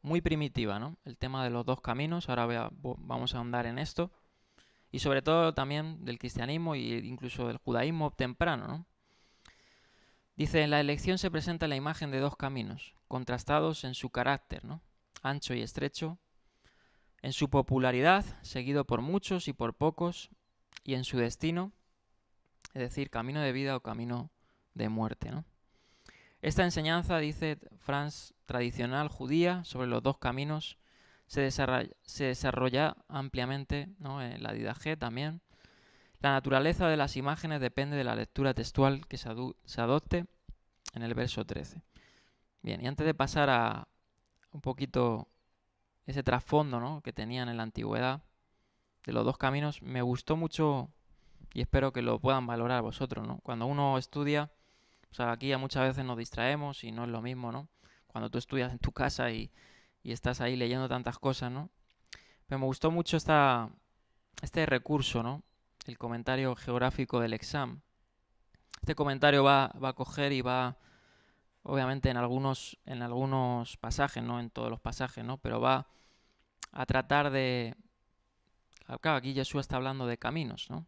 muy primitiva, ¿no?, el tema de los dos caminos. Ahora vamos a ahondar en esto. Y sobre todo también del cristianismo e incluso del judaísmo temprano, ¿no? Dice: en la elección se presenta la imagen de dos caminos, contrastados en su carácter, ¿no?, ancho y estrecho, en su popularidad, seguido por muchos y por pocos, y en su destino, es decir, camino de vida o camino de muerte, ¿no? Esta enseñanza, dice Franz, tradicional judía sobre los dos caminos, se desarrolla ampliamente, ¿no?, en la Didaché también. La naturaleza de las imágenes depende de la lectura textual que se adopte en el verso 13. Bien, y antes de pasar a un poquito ese trasfondo, ¿no?, que tenían en la antigüedad de los dos caminos, me gustó mucho, y espero que lo puedan valorar vosotros, ¿no? Cuando uno estudia, o sea, aquí ya muchas veces nos distraemos y no es lo mismo, ¿no?, cuando tú estudias en tu casa y estás ahí leyendo tantas cosas, ¿no? Pero me gustó mucho este recurso, ¿no?, el comentario geográfico del examen. Este comentario va a coger y va, obviamente en algunos pasajes, no en todos los pasajes, ¿no?, pero va a tratar de... Claro, aquí Jesús está hablando de caminos, ¿no?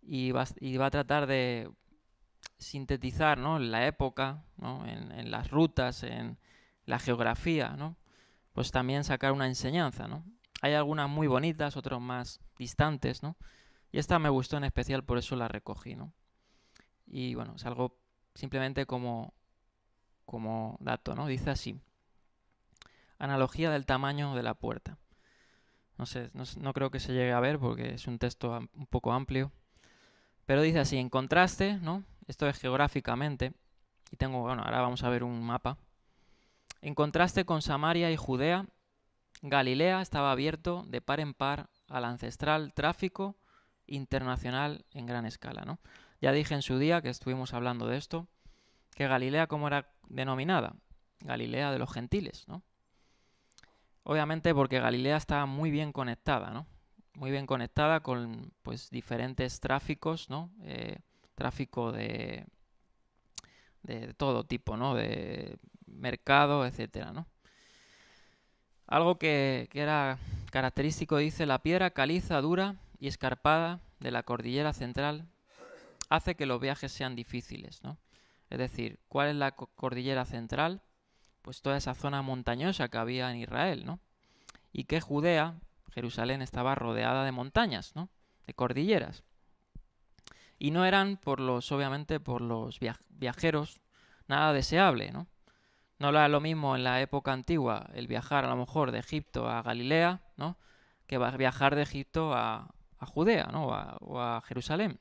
Y va a tratar de sintetizar, ¿no?, la época, ¿no?, en las rutas, en la geografía, ¿no?, pues también sacar una enseñanza, ¿no? Hay algunas muy bonitas, otras más distantes, ¿no? Y esta me gustó en especial, por eso la recogí, ¿no? Y bueno, es algo simplemente como dato, ¿no? Dice así: analogía del tamaño de la puerta. No sé, no creo que se llegue a ver porque es un texto un poco amplio. Pero dice así: en contraste, ¿no?, esto es geográficamente, y bueno, ahora vamos a ver un mapa. En contraste con Samaria y Judea, Galilea estaba abierto de par en par al ancestral tráfico internacional en gran escala, ¿no? Ya dije en su día, que estuvimos hablando de esto, que Galilea, ¿cómo era denominada? Galilea de los gentiles, ¿no? Obviamente porque Galilea estaba muy bien conectada, ¿no? Muy bien conectada con, pues, diferentes tráficos, ¿no? Tráfico de todo tipo, ¿no?, de mercado, etcétera, ¿no? Algo que era característico, dice: la piedra caliza, dura y escarpada de la cordillera central hace que los viajes sean difíciles, ¿no? Es decir, ¿cuál es la cordillera central? Pues toda esa zona montañosa que había en Israel, ¿no? Y que Judea, Jerusalén, estaba rodeada de montañas, ¿no?, de cordilleras. Y no eran, obviamente, por los viajeros nada deseable, ¿no? No era lo mismo en la época antigua el viajar a lo mejor de Egipto a Galilea, ¿no?, que viajar de Egipto a Judea, ¿no? o a Jerusalén.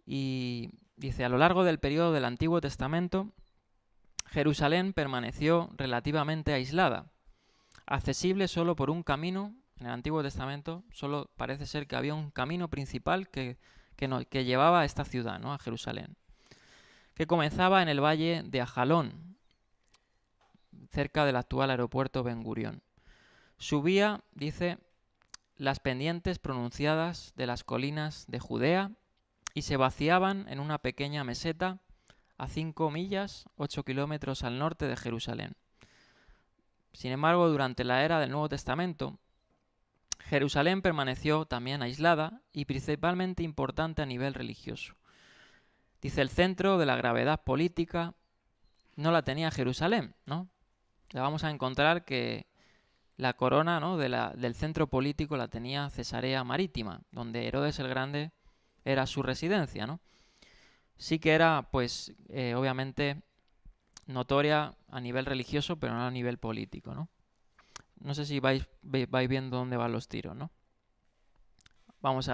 Y dice, a lo largo del periodo del Antiguo Testamento, Jerusalén permaneció relativamente aislada, accesible solo por un camino. En el Antiguo Testamento solo parece ser que había un camino principal que llevaba a esta ciudad, ¿no? A Jerusalén, que comenzaba en el valle de Ajalón, cerca del actual aeropuerto Ben Gurión. Subía, dice, las pendientes pronunciadas de las colinas de Judea y se vaciaban en una pequeña meseta a 5 millas, 8 kilómetros al norte de Jerusalén. Sin embargo, durante la era del Nuevo Testamento, Jerusalén permaneció también aislada y principalmente importante a nivel religioso. Dice, el centro de la gravedad política no la tenía Jerusalén, ¿no? Le vamos a encontrar que la corona, ¿no? del centro político la tenía Cesarea Marítima, donde Herodes el Grande era su residencia, ¿no? Sí que era, pues, obviamente notoria a nivel religioso, pero no a nivel político, ¿no? No sé si vais viendo dónde van los tiros, ¿no? Vamos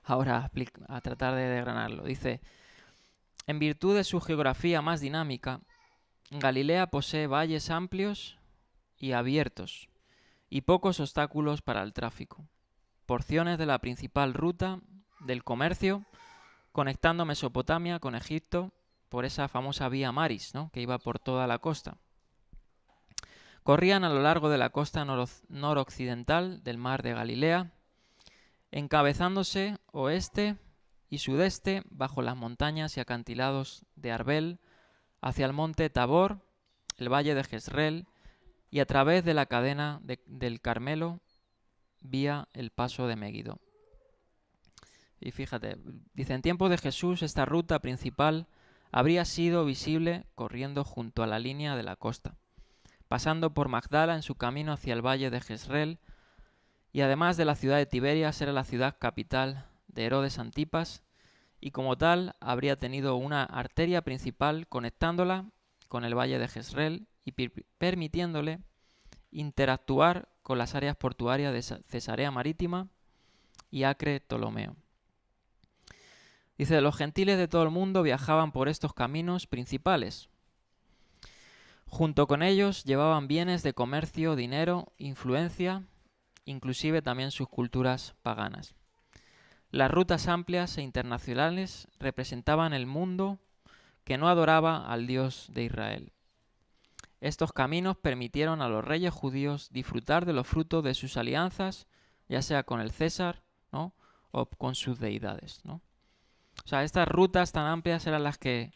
ahora a tratar de desgranarlo. Dice, en virtud de su geografía más dinámica, Galilea posee valles amplios y abiertos y pocos obstáculos para el tráfico. Porciones de la principal ruta del comercio conectando Mesopotamia con Egipto por esa famosa vía Maris, ¿no? Que iba por toda la costa. Corrían a lo largo de la costa noroccidental del mar de Galilea, encabezándose oeste y sudeste bajo las montañas y acantilados de Arbel, hacia el monte Tabor, el valle de Jezreel y a través de la cadena del Carmelo vía el paso de Megiddo. Y fíjate, dice, en tiempo de Jesús esta ruta principal habría sido visible corriendo junto a la línea de la costa, pasando por Magdala en su camino hacia el valle de Jezreel, y además de la ciudad de Tiberias era la ciudad capital de Herodes Antipas, y como tal habría tenido una arteria principal conectándola con el valle de Jezreel y permitiéndole interactuar con las áreas portuarias de Cesarea Marítima y Acre Ptolomeo. Dice, los gentiles de todo el mundo viajaban por estos caminos principales. Junto con ellos llevaban bienes de comercio, dinero, influencia, inclusive también sus culturas paganas. Las rutas amplias e internacionales representaban el mundo que no adoraba al Dios de Israel. Estos caminos permitieron a los reyes judíos disfrutar de los frutos de sus alianzas, ya sea con el César, ¿no? O con sus deidades, ¿no? O sea, estas rutas tan amplias eran las que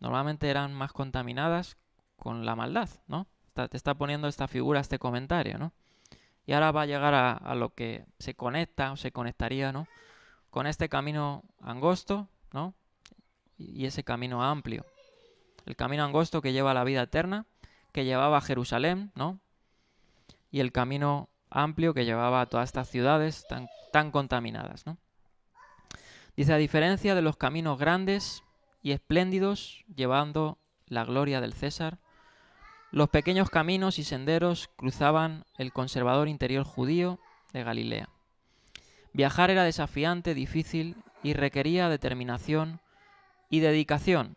normalmente eran más contaminadas con la maldad, ¿no? Te está poniendo esta figura, este comentario, ¿no? Y ahora va a llegar a lo que se conecta o se conectaría, ¿no? Con este camino angosto, ¿no? Y ese camino amplio. El camino angosto que lleva a la vida eterna, que llevaba a Jerusalén, ¿no? Y el camino amplio que llevaba a todas estas ciudades tan contaminadas, ¿no? Dice, a diferencia de los caminos grandes y espléndidos llevando la gloria del César, los pequeños caminos y senderos cruzaban el conservador interior judío de Galilea. Viajar era desafiante, difícil y requería determinación y dedicación.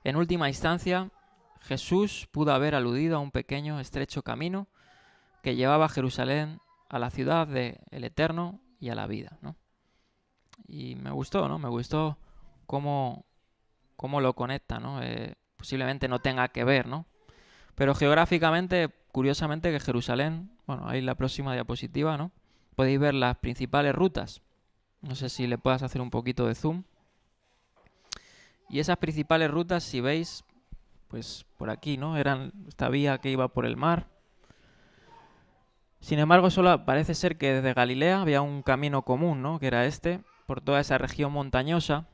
En última instancia, Jesús pudo haber aludido a un pequeño, estrecho camino que llevaba a Jerusalén, a la ciudad del Eterno y a la vida, ¿no? Y me gustó, ¿no? Me gustó cómo lo conecta, ¿no? Posiblemente no tenga que ver, ¿no? Pero geográficamente, curiosamente, que Jerusalén, bueno, ahí la próxima diapositiva, ¿no? Podéis ver las principales rutas. No sé si le puedas hacer un poquito de zoom. Y esas principales rutas, si veis, pues por aquí, ¿no? Eran esta vía que iba por el mar. Sin embargo, solo parece ser que desde Galilea había un camino común, ¿no? Que era este, por toda esa región montañosa.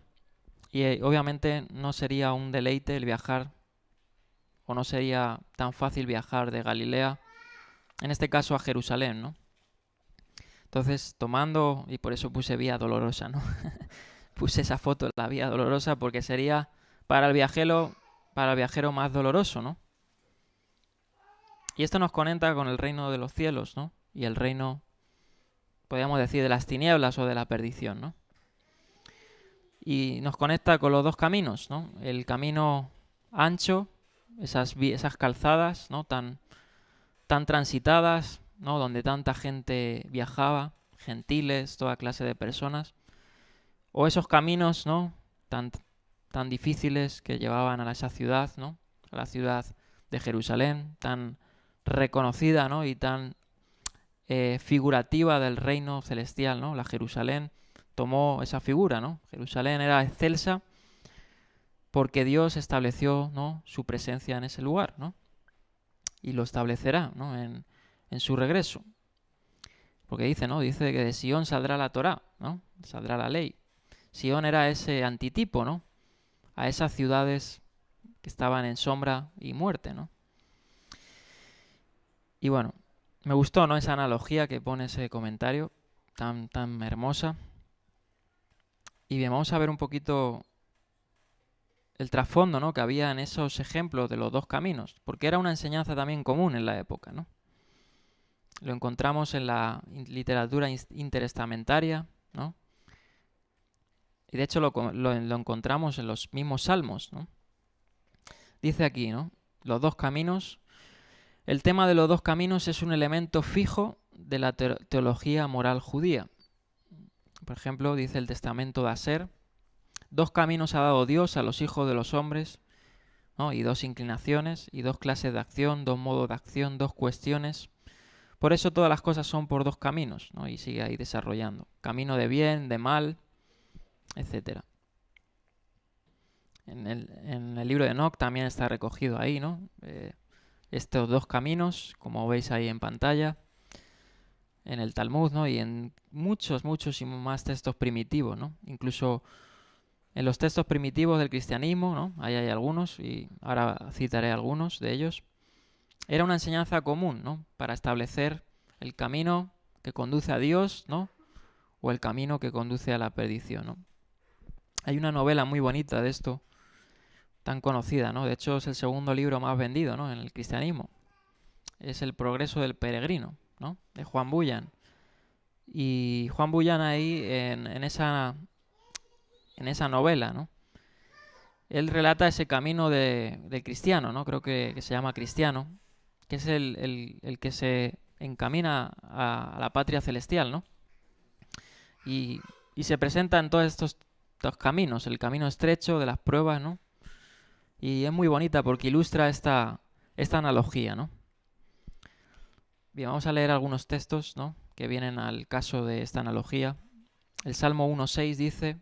Y obviamente no sería un deleite el viajar, o no sería tan fácil viajar de Galilea, en este caso a Jerusalén, ¿no? Entonces, tomando, y por eso puse Vía Dolorosa, ¿no? Puse esa foto, la Vía Dolorosa, porque sería para el viajero más doloroso, ¿no? Y esto nos conecta con el reino de los cielos, ¿no? Y el reino podríamos decir, de las tinieblas o de la perdición, ¿no? Y nos conecta con los dos caminos, ¿no? El camino ancho, esas calzadas, ¿no? tan transitadas, ¿no? Donde tanta gente viajaba, gentiles, toda clase de personas, o esos caminos, ¿no? tan difíciles que llevaban a esa ciudad, ¿no? A la ciudad de Jerusalén, tan reconocida, ¿no? Y tan figurativa del reino celestial, ¿no? La Jerusalén tomó esa figura, ¿no? Jerusalén era excelsa porque Dios estableció, ¿no? Su presencia en ese lugar, ¿no? Y lo establecerá, ¿no? en su regreso. Porque dice, ¿no? Dice que de Sion saldrá la Torá, ¿no? Saldrá la ley. Sion era ese antitipo, ¿no? A esas ciudades que estaban en sombra y muerte, ¿no? Y bueno, me gustó, ¿no? Esa analogía que pone ese comentario tan hermosa. Y bien, vamos a ver un poquito el trasfondo, ¿no? Que había en esos ejemplos de los dos caminos, porque era una enseñanza también común en la época, ¿no? Lo encontramos en la literatura interestamentaria, ¿no? Y de hecho lo encontramos en los mismos salmos, ¿no? Dice aquí, ¿no? Los dos caminos. El tema de los dos caminos es un elemento fijo de la teología moral judía. Por ejemplo, dice el testamento de Aser: dos caminos ha dado Dios a los hijos de los hombres, ¿no? Y dos inclinaciones, y dos clases de acción, dos modos de acción, dos cuestiones. Por eso todas las cosas son por dos caminos, ¿no? Y sigue ahí desarrollando. Camino de bien, de mal, etc. En el libro de Enoch también está recogido ahí, ¿no? Estos dos caminos, como veis ahí en pantalla, en el Talmud, ¿no? Y en muchos y más textos primitivos, ¿no? Incluso en los textos primitivos del cristianismo, ¿no? Ahí hay algunos, y ahora citaré algunos de ellos. Era una enseñanza común, ¿no? Para establecer el camino que conduce a Dios, ¿no? O el camino que conduce a la perdición, ¿no? Hay una novela muy bonita de esto, tan conocida, ¿no? De hecho, es el segundo libro más vendido, ¿no? En el cristianismo. Es El progreso del peregrino, ¿no? De Juan Bunyan. Y Juan Bunyan ahí, en esa novela, ¿no? Él relata ese camino del cristiano, ¿no? Creo que se llama cristiano, que es el que se encamina a la patria celestial, ¿no? Y se presenta en todos estos caminos, el camino estrecho de las pruebas, ¿no? Y es muy bonita porque ilustra esta analogía, ¿no? Bien, vamos a leer algunos textos, ¿no? Que vienen al caso de esta analogía. El Salmo 1.6 dice: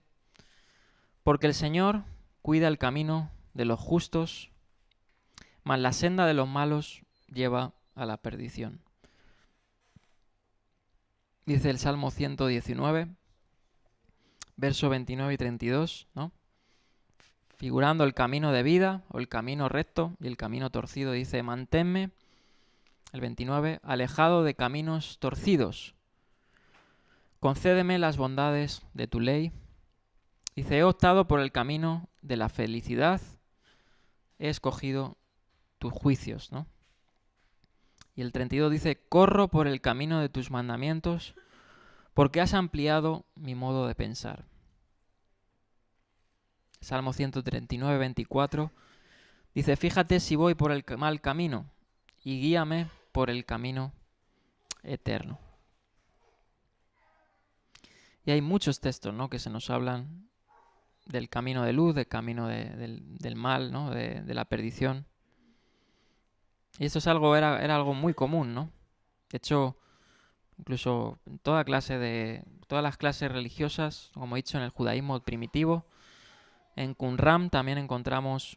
porque el Señor cuida el camino de los justos, mas la senda de los malos lleva a la perdición. Dice el Salmo 119, verso 29 y 32, ¿no? Figurando el camino de vida o el camino recto y el camino torcido, dice: manténme, el 29, alejado de caminos torcidos. Concédeme las bondades de tu ley. Dice: he optado por el camino de la felicidad, he escogido tus juicios, ¿no? Y el 32 dice: corro por el camino de tus mandamientos, porque has ampliado mi modo de pensar. Salmo 139, 24 dice: fíjate si voy por el mal camino y guíame por el camino eterno. Y hay muchos textos, ¿no? Que se nos hablan del camino de luz, del camino del mal, ¿no? De la perdición. Y esto es era algo muy común, ¿no? De hecho, incluso en todas las clases religiosas, como he dicho, en el judaísmo primitivo, en Qumran también encontramos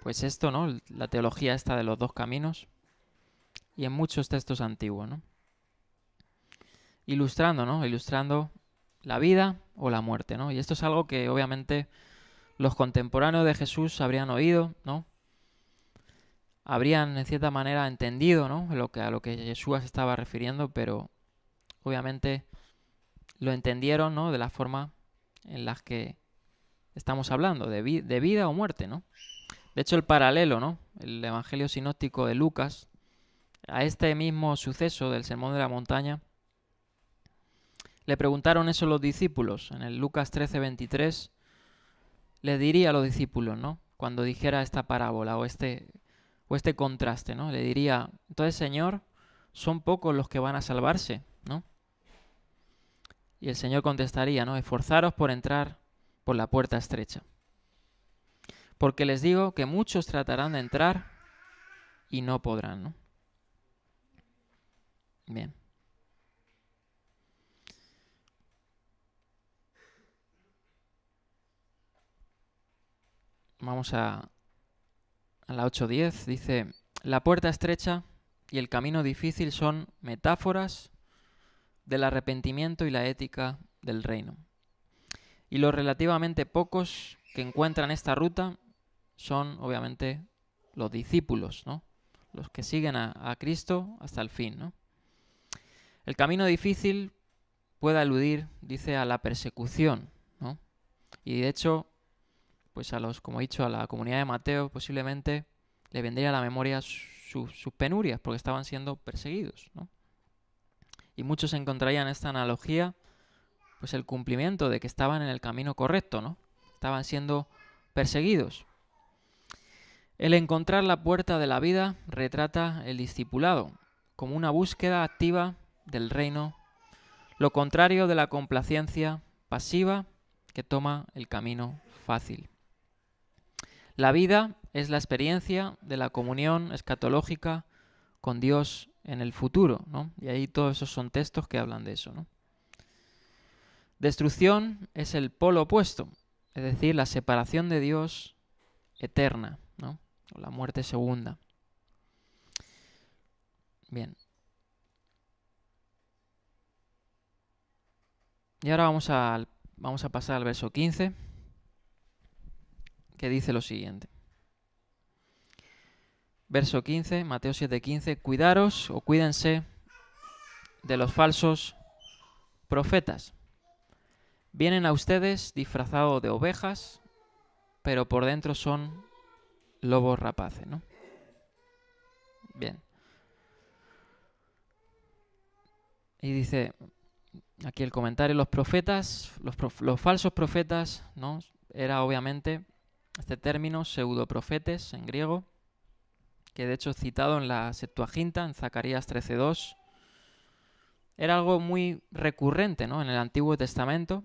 pues esto, ¿no? La teología esta de los dos caminos, y en muchos textos antiguos, ¿no? Ilustrando, ¿no? Ilustrando la vida o la muerte, ¿no? Y esto es algo que obviamente los contemporáneos de Jesús habrían oído, ¿no? Habrían en cierta manera entendido, ¿no? A lo que Jesús se estaba refiriendo, pero obviamente lo entendieron, ¿no? De la forma en la que estamos hablando, de vida o muerte, ¿no? De hecho, el paralelo, ¿no? El Evangelio sinóptico de Lucas a este mismo suceso del Sermón de la Montaña, le preguntaron eso los discípulos. En el Lucas 13:23 le diría a los discípulos, ¿no? Cuando dijera esta parábola o este contraste, ¿no? Le diría, entonces, Señor, son pocos los que van a salvarse, ¿no? Y el Señor contestaría, ¿no? Esforzaros por entrar por la puerta estrecha. Porque les digo que muchos tratarán de entrar y no podrán, ¿no? Bien. Vamos a la 8:10. Dice, la puerta estrecha y el camino difícil son metáforas del arrepentimiento y la ética del reino. Y los relativamente pocos que encuentran esta ruta son, obviamente, los discípulos, ¿no? Los que siguen a Cristo hasta el fin, ¿no? El camino difícil puede aludir, dice, a la persecución, ¿no? Y de hecho, pues como he dicho, a la comunidad de Mateo posiblemente le vendría a la memoria sus penurias, porque estaban siendo perseguidos, ¿no? Y muchos encontrarían en esta analogía pues el cumplimiento de que estaban en el camino correcto, ¿no? Estaban siendo perseguidos. El encontrar la puerta de la vida retrata el discipulado como una búsqueda activa del reino, lo contrario de la complacencia pasiva que toma el camino fácil. La vida es la experiencia de la comunión escatológica con Dios en el futuro, ¿no? Y ahí todos esos son textos que hablan de eso, ¿no? Destrucción es el polo opuesto, es decir, la separación de Dios eterna, ¿no? O la muerte segunda. Bien. Y ahora vamos a pasar al verso 15, que dice lo siguiente. Verso 15, Mateo 7:15, cuidaros o cuídense de los falsos profetas. Vienen a ustedes disfrazados de ovejas, pero por dentro son lobos rapaces, ¿no? Bien. Y dice aquí el comentario, los profetas, los falsos profetas, ¿no? Era obviamente este término pseudoprofetes en griego, que de hecho es citado en la Septuaginta, en Zacarías 13:2. Era algo muy recurrente, ¿no? En el Antiguo Testamento.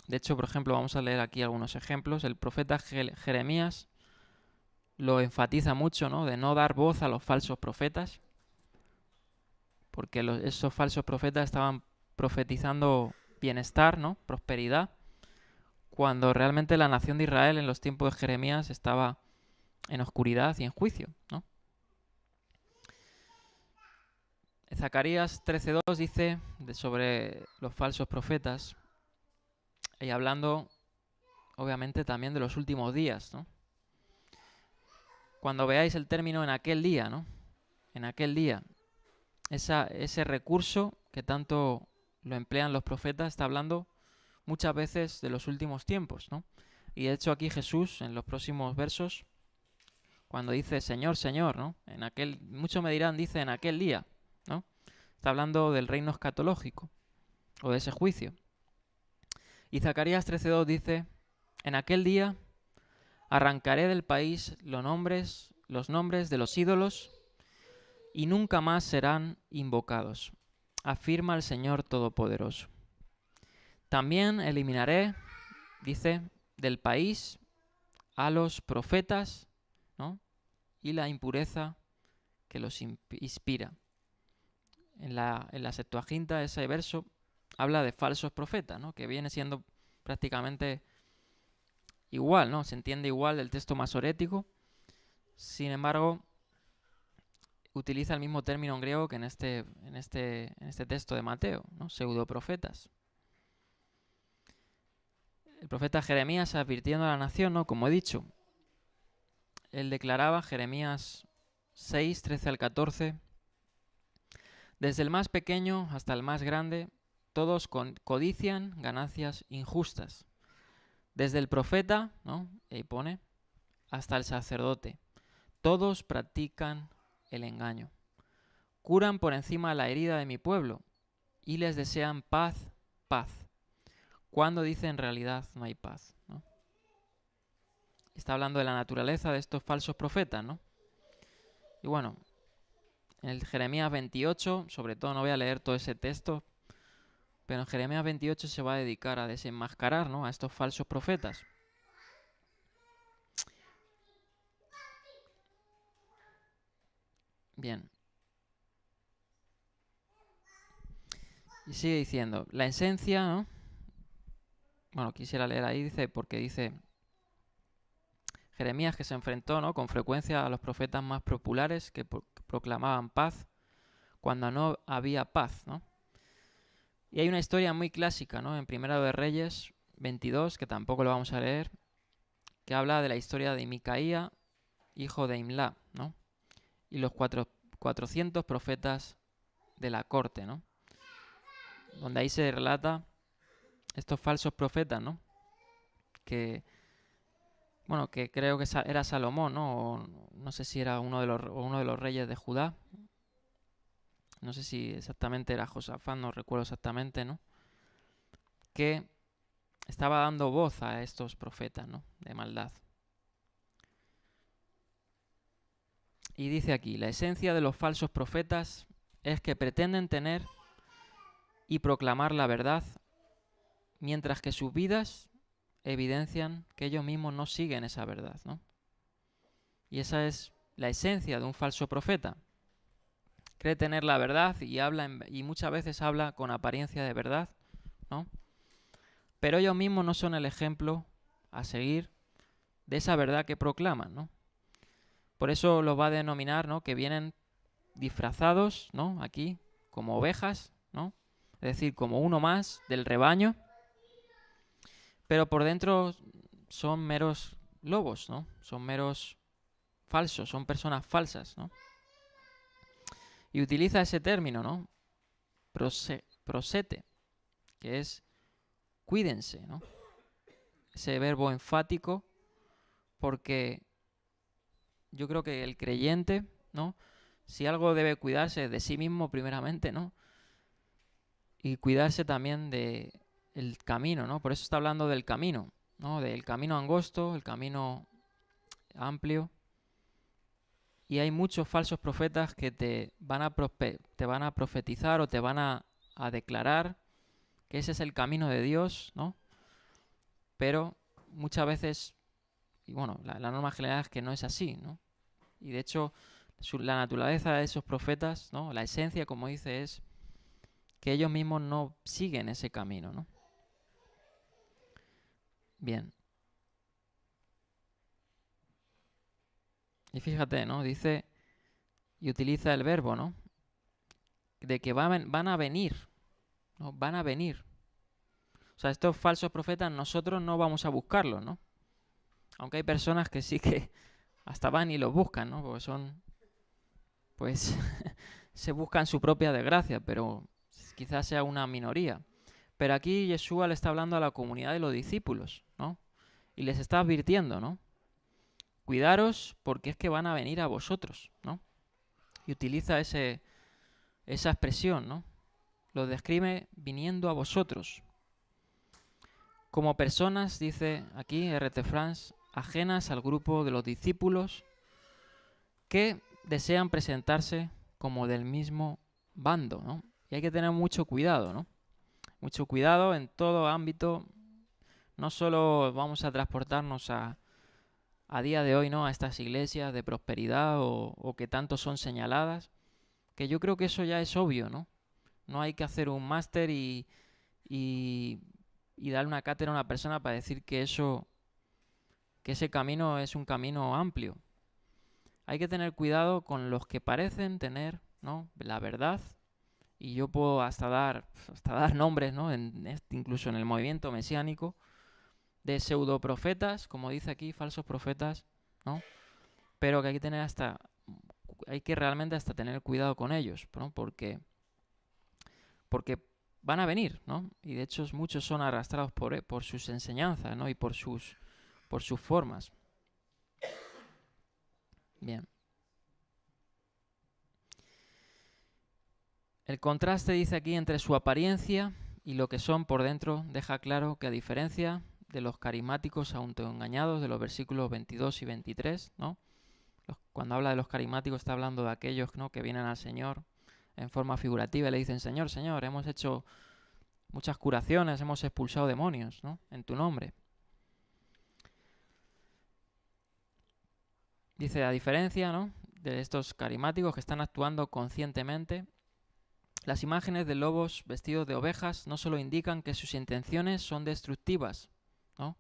De hecho, por ejemplo, vamos a leer aquí algunos ejemplos. El profeta Jeremías lo enfatiza mucho, ¿no? De no dar voz a los falsos profetas, porque esos falsos profetas estaban profetizando bienestar, ¿no? Prosperidad, cuando realmente la nación de Israel en los tiempos de Jeremías estaba en oscuridad y en juicio, ¿no? Zacarías 13:2 dice sobre los falsos profetas, y hablando obviamente también de los últimos días, ¿no? Cuando veáis el término en aquel día, ¿no? En aquel día, ese recurso que tanto lo emplean los profetas está hablando muchas veces de los últimos tiempos, ¿no? Y de hecho aquí Jesús, en los próximos versos, cuando dice Señor, Señor, ¿no? Muchos me dirán, dice en aquel día, ¿no? Está hablando del reino escatológico o de ese juicio. Y Zacarías 13:2 dice, en aquel día arrancaré del país los nombres de los ídolos y nunca más serán invocados, afirma el Señor Todopoderoso. También eliminaré, dice, del país a los profetas, ¿no? Y la impureza que los inspira. En la Septuaginta ese verso habla de falsos profetas, ¿no? Que viene siendo prácticamente igual, ¿no? Se entiende igual del texto masorético. Sin embargo, utiliza el mismo término en griego que en este texto de Mateo, ¿no? Pseudoprofetas. El profeta Jeremías, advirtiendo a la nación, ¿no? Como he dicho, él declaraba, Jeremías 6, 13 al 14, desde el más pequeño hasta el más grande, todos codician ganancias injustas. Desde el profeta, ¿no? Ahí pone, hasta el sacerdote, todos practican el engaño. curan por encima la herida de mi pueblo y les desean paz, paz, cuando dice en realidad no hay paz, ¿no? Está hablando de la naturaleza de estos falsos profetas, ¿no? Y bueno, en el Jeremías 28, sobre todo no voy a leer todo ese texto, pero en Jeremías 28 se va a dedicar a desenmascarar, ¿no?, a estos falsos profetas. Bien. Y sigue diciendo, la esencia, ¿no? Bueno, quisiera leer ahí, dice, porque dice Jeremías que se enfrentó, ¿no?, con frecuencia a los profetas más populares que proclamaban paz cuando no había paz, ¿no? Y hay una historia muy clásica, ¿no?, en Primero de Reyes 22, que tampoco lo vamos a leer, que habla de la historia de Micaía, hijo de Imlá, ¿no?, y los 400 profetas de la corte, ¿no?, donde ahí se relata estos falsos profetas, ¿no?, que, bueno, que creo que era Salomón, ¿no?, o no sé si era uno de los reyes de Judá, no sé si exactamente era Josafat, no recuerdo exactamente, ¿no?, que estaba dando voz a estos profetas, ¿no?, de maldad. Y dice aquí, la esencia de los falsos profetas es que pretenden tener y proclamar la verdad, mientras que sus vidas evidencian que ellos mismos no siguen esa verdad, ¿no? Y esa es la esencia de un falso profeta. Cree tener la verdad y y muchas veces habla con apariencia de verdad, ¿no?, pero ellos mismos no son el ejemplo a seguir de esa verdad que proclaman, ¿no? Por eso los va a denominar, ¿no?, que vienen disfrazados, ¿no?, aquí como ovejas, ¿no?, es decir, como uno más del rebaño, pero por dentro son meros lobos, ¿no?, son meros falsos, son personas falsas, ¿no? Y utiliza ese término, ¿no?, prosete, que es cuídense, ¿no?, ese verbo enfático, porque yo creo que el creyente, ¿no?, si algo debe cuidarse de sí mismo primeramente, ¿no?, y cuidarse también de el camino, ¿no? Por eso está hablando del camino, ¿no?, del camino angosto, el camino amplio. Y hay muchos falsos profetas que te van a profetizar o te van a declarar que ese es el camino de Dios, ¿no? Pero muchas veces, y bueno, la norma general es que no es así, ¿no? Y de hecho, la naturaleza de esos profetas, ¿no?, la esencia, como dice, es que ellos mismos no siguen ese camino, ¿no? Bien. Y fíjate, ¿no?, dice y utiliza el verbo, ¿no?, de que van a venir, ¿no?, van a venir. O sea, estos falsos profetas nosotros no vamos a buscarlos, ¿no? Aunque hay personas que sí que hasta van y los buscan, ¿no? Porque son, pues, se buscan su propia desgracia, pero quizás sea una minoría. Pero aquí Yeshua le está hablando a la comunidad de los discípulos, ¿no? Y les está advirtiendo, ¿no? Cuidaros porque es que van a venir a vosotros, ¿no? Y utiliza esa expresión, ¿no? Lo describe viniendo a vosotros. Como personas, dice aquí R.T. France, ajenas al grupo de los discípulos que desean presentarse como del mismo bando, ¿no? Y hay que tener mucho cuidado, ¿no? Mucho cuidado en todo ámbito. No solo vamos a transportarnos a día de hoy, ¿no?, a estas iglesias de prosperidad o que tanto son señaladas, que yo creo que eso ya es obvio, ¿no? No hay que hacer un máster y darle una cátedra a una persona para decir que ese camino es un camino amplio. Hay que tener cuidado con los que parecen tener, ¿no?, la verdad, y yo puedo hasta dar nombres, ¿no?, incluso en el movimiento mesiánico, de pseudoprofetas, como dice aquí, falsos profetas, ¿no? Pero que hay que realmente hasta tener cuidado con ellos, ¿no? Porque van a venir, ¿no? Y de hecho muchos son arrastrados por sus enseñanzas, ¿no?, y por sus formas. Bien. El contraste, dice aquí, entre su apariencia y lo que son por dentro deja claro que, a diferencia de los carismáticos autoengañados de los versículos 22 y 23, ¿no? Cuando habla de los carismáticos está hablando de aquellos, ¿no?, que vienen al Señor en forma figurativa y le dicen: Señor, Señor, hemos hecho muchas curaciones, hemos expulsado demonios, ¿no?, en tu nombre. Dice, a diferencia, ¿no?, de estos carismáticos que están actuando conscientemente, las imágenes de lobos vestidos de ovejas no solo indican que sus intenciones son destructivas, ¿no?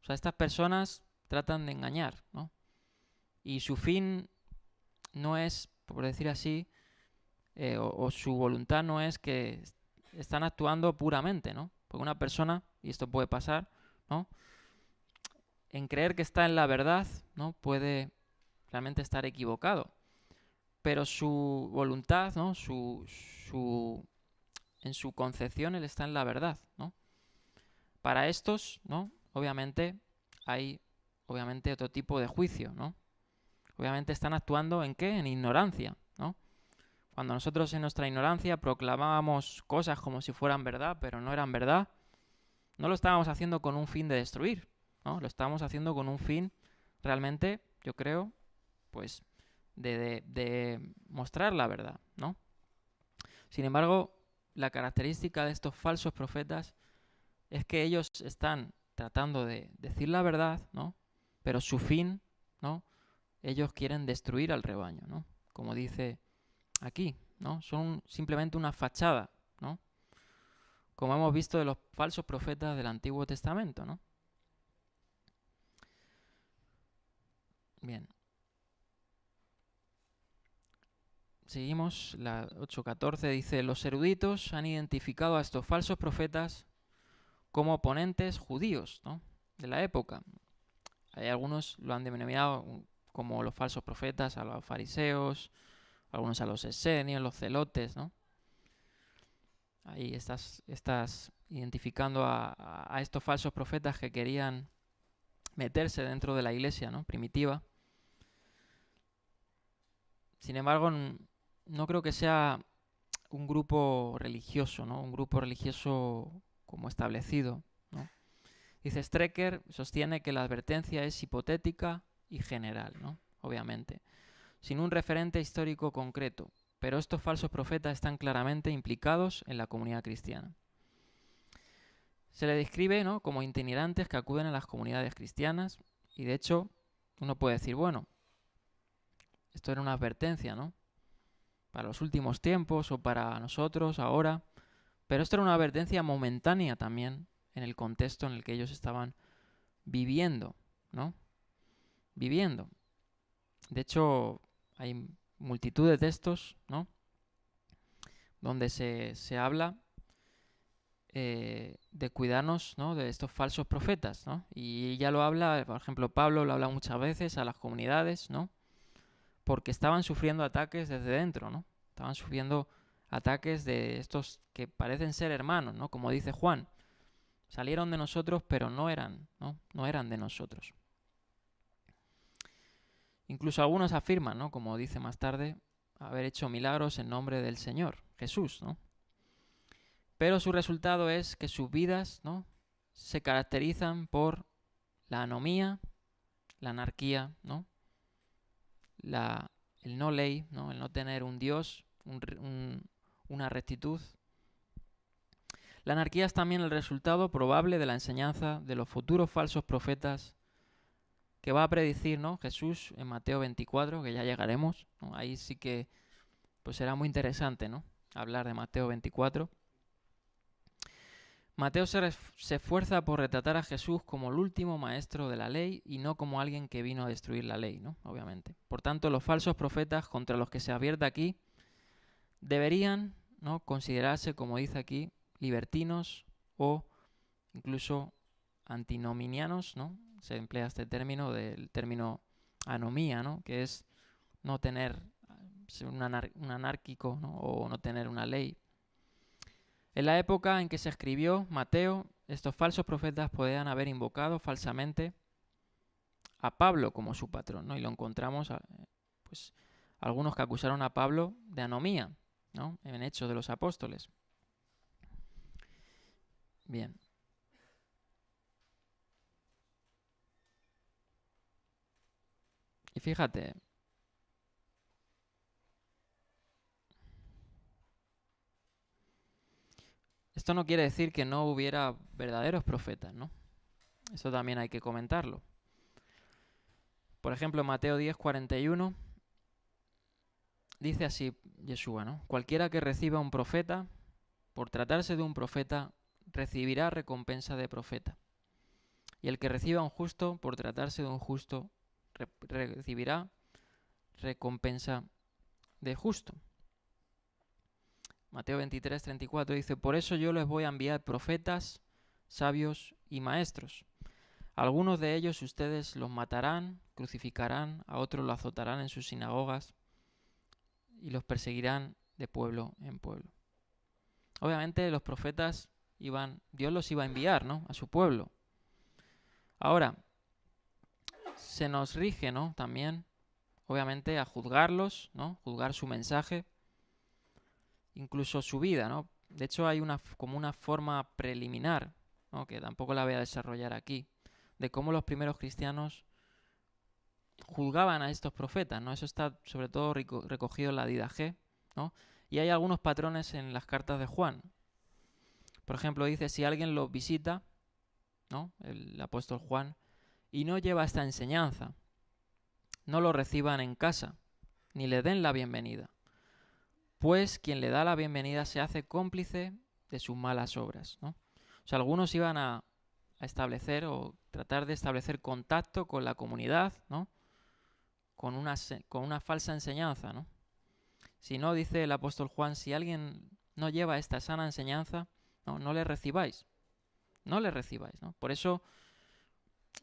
O sea, estas personas tratan de engañar, ¿no? Y su fin no es, por decir así, o su voluntad no es que están actuando puramente, ¿no? Porque una persona, y esto puede pasar, ¿no?, en creer que está en la verdad, ¿no?, puede realmente estar equivocado. Pero su voluntad, ¿no?, en su concepción, él está en la verdad, ¿no? Para estos, ¿no?, obviamente hay otro tipo de juicio, ¿no? Obviamente están actuando ¿en qué? En ignorancia, ¿no? Cuando nosotros en nuestra ignorancia proclamábamos cosas como si fueran verdad, pero no eran verdad, no lo estábamos haciendo con un fin de destruir, ¿no? Lo estábamos haciendo con un fin realmente, yo creo, pues de mostrar la verdad, ¿no? Sin embargo, la característica de estos falsos profetas es que ellos están tratando de decir la verdad, ¿no?, pero su fin, ¿no?, ellos quieren destruir al rebaño, ¿no?, como dice aquí, ¿no? Son simplemente una fachada, ¿no?, como hemos visto de los falsos profetas del Antiguo Testamento, ¿no? Bien. Seguimos, la 8:14 dice: los eruditos han identificado a estos falsos profetas como oponentes judíos, ¿no?, de la época. Hay algunos lo han denominado como los falsos profetas a los fariseos, algunos a los esenios, los celotes, ¿no? Ahí estás identificando a estos falsos profetas que querían meterse dentro de la iglesia, ¿no?, primitiva. Sin embargo, no creo que sea un grupo religioso, ¿no?, un grupo religioso como establecido, ¿no? Dice, Strecker sostiene que la advertencia es hipotética y general, ¿no?, obviamente, sin un referente histórico concreto, pero estos falsos profetas están claramente implicados en la comunidad cristiana. Se le describe, ¿no?, como itinerantes que acuden a las comunidades cristianas, y de hecho uno puede decir, bueno, esto era una advertencia, ¿no?, para los últimos tiempos o para nosotros ahora, pero esto era una advertencia momentánea también en el contexto en el que ellos estaban viviendo, ¿no? Viviendo. De hecho, hay multitud de textos, ¿no?, donde se habla de cuidarnos, ¿no?, de estos falsos profetas, ¿no? Y ya lo habla, por ejemplo, Pablo lo habla muchas veces a las comunidades, ¿no?, porque estaban sufriendo ataques desde dentro, ¿no? Estaban sufriendo ataques de estos que parecen ser hermanos, ¿no?, como dice Juan. Salieron de nosotros, pero no eran, ¿no?, no eran de nosotros. Incluso algunos afirman, ¿no?, como dice más tarde, haber hecho milagros en nombre del Señor, Jesús, ¿no? Pero su resultado es que sus vidas, ¿no?, se caracterizan por la anomía, la anarquía, ¿no?, el no ley, ¿no?, el no tener un Dios, una rectitud. La anarquía es también el resultado probable de la enseñanza de los futuros falsos profetas que va a predecir, ¿no?, Jesús en Mateo 24, que ya llegaremos, ¿no? Ahí sí que pues será muy interesante, ¿no?, hablar de Mateo 24. Mateo se esfuerza por retratar a Jesús como el último maestro de la ley y no como alguien que vino a destruir la ley, ¿no?, obviamente. Por tanto, los falsos profetas contra los que se advierte aquí deberían, ¿no?, considerarse, como dice aquí, libertinos o incluso antinominianos, ¿no? Se emplea este término, del término anomía, ¿no?, que es no tener, ser un anárquico, ¿no?, o no tener una ley. En la época en que se escribió Mateo, estos falsos profetas podían haber invocado falsamente a Pablo como su patrón, ¿no? Y lo encontramos, pues, algunos que acusaron a Pablo de anomía, ¿no? En Hechos de los Apóstoles. Bien. Y fíjate, esto no quiere decir que no hubiera verdaderos profetas, ¿no? Eso también hay que comentarlo. Por ejemplo, Mateo 10:41 dice así Yeshua, ¿no? Cualquiera que reciba un profeta, por tratarse de un profeta, recibirá recompensa de profeta. Y el que reciba un justo, por tratarse de un justo, recibirá recompensa de justo. Mateo 23:34 dice, por eso yo les voy a enviar profetas, sabios y maestros. Algunos de ellos ustedes los matarán, crucificarán, a otros los azotarán en sus sinagogas y los perseguirán de pueblo en pueblo. Obviamente los profetas Dios los iba a enviar, ¿no? A su pueblo. Ahora, se nos rige, ¿no? También, obviamente, a juzgarlos, ¿no? Juzgar su mensaje, incluso su vida, ¿no? De hecho, hay como una forma preliminar, ¿no? Que tampoco la voy a desarrollar aquí, de cómo los primeros cristianos juzgaban a estos profetas, ¿no? Eso está sobre todo recogido en la Didaché, ¿no? Y hay algunos patrones en las cartas de Juan. Por ejemplo, dice, si alguien los visita, ¿no? El apóstol Juan, y no lleva esta enseñanza, no lo reciban en casa, ni le den la bienvenida, pues quien le da la bienvenida se hace cómplice de sus malas obras, ¿no? O sea, algunos iban a establecer o tratar de establecer contacto con la comunidad, ¿no? Con una falsa enseñanza, ¿no? Si no, dice el apóstol Juan, si alguien no lleva esta sana enseñanza, no le recibáis. No le recibáis, ¿no? Por eso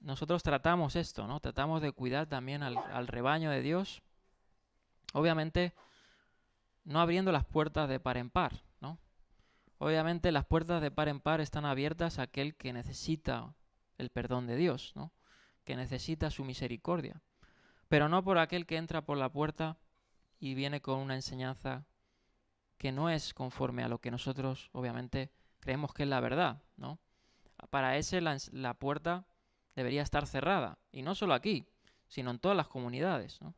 nosotros tratamos esto, ¿no? Tratamos de cuidar también al rebaño de Dios. Obviamente, no abriendo las puertas de par en par, ¿no? Obviamente las puertas de par en par están abiertas a aquel que necesita el perdón de Dios, ¿no? Que necesita su misericordia. Pero no por aquel que entra por la puerta y viene con una enseñanza que no es conforme a lo que nosotros, obviamente, creemos que es la verdad, ¿no? Para ese la puerta debería estar cerrada. Y no solo aquí, sino en todas las comunidades, ¿no?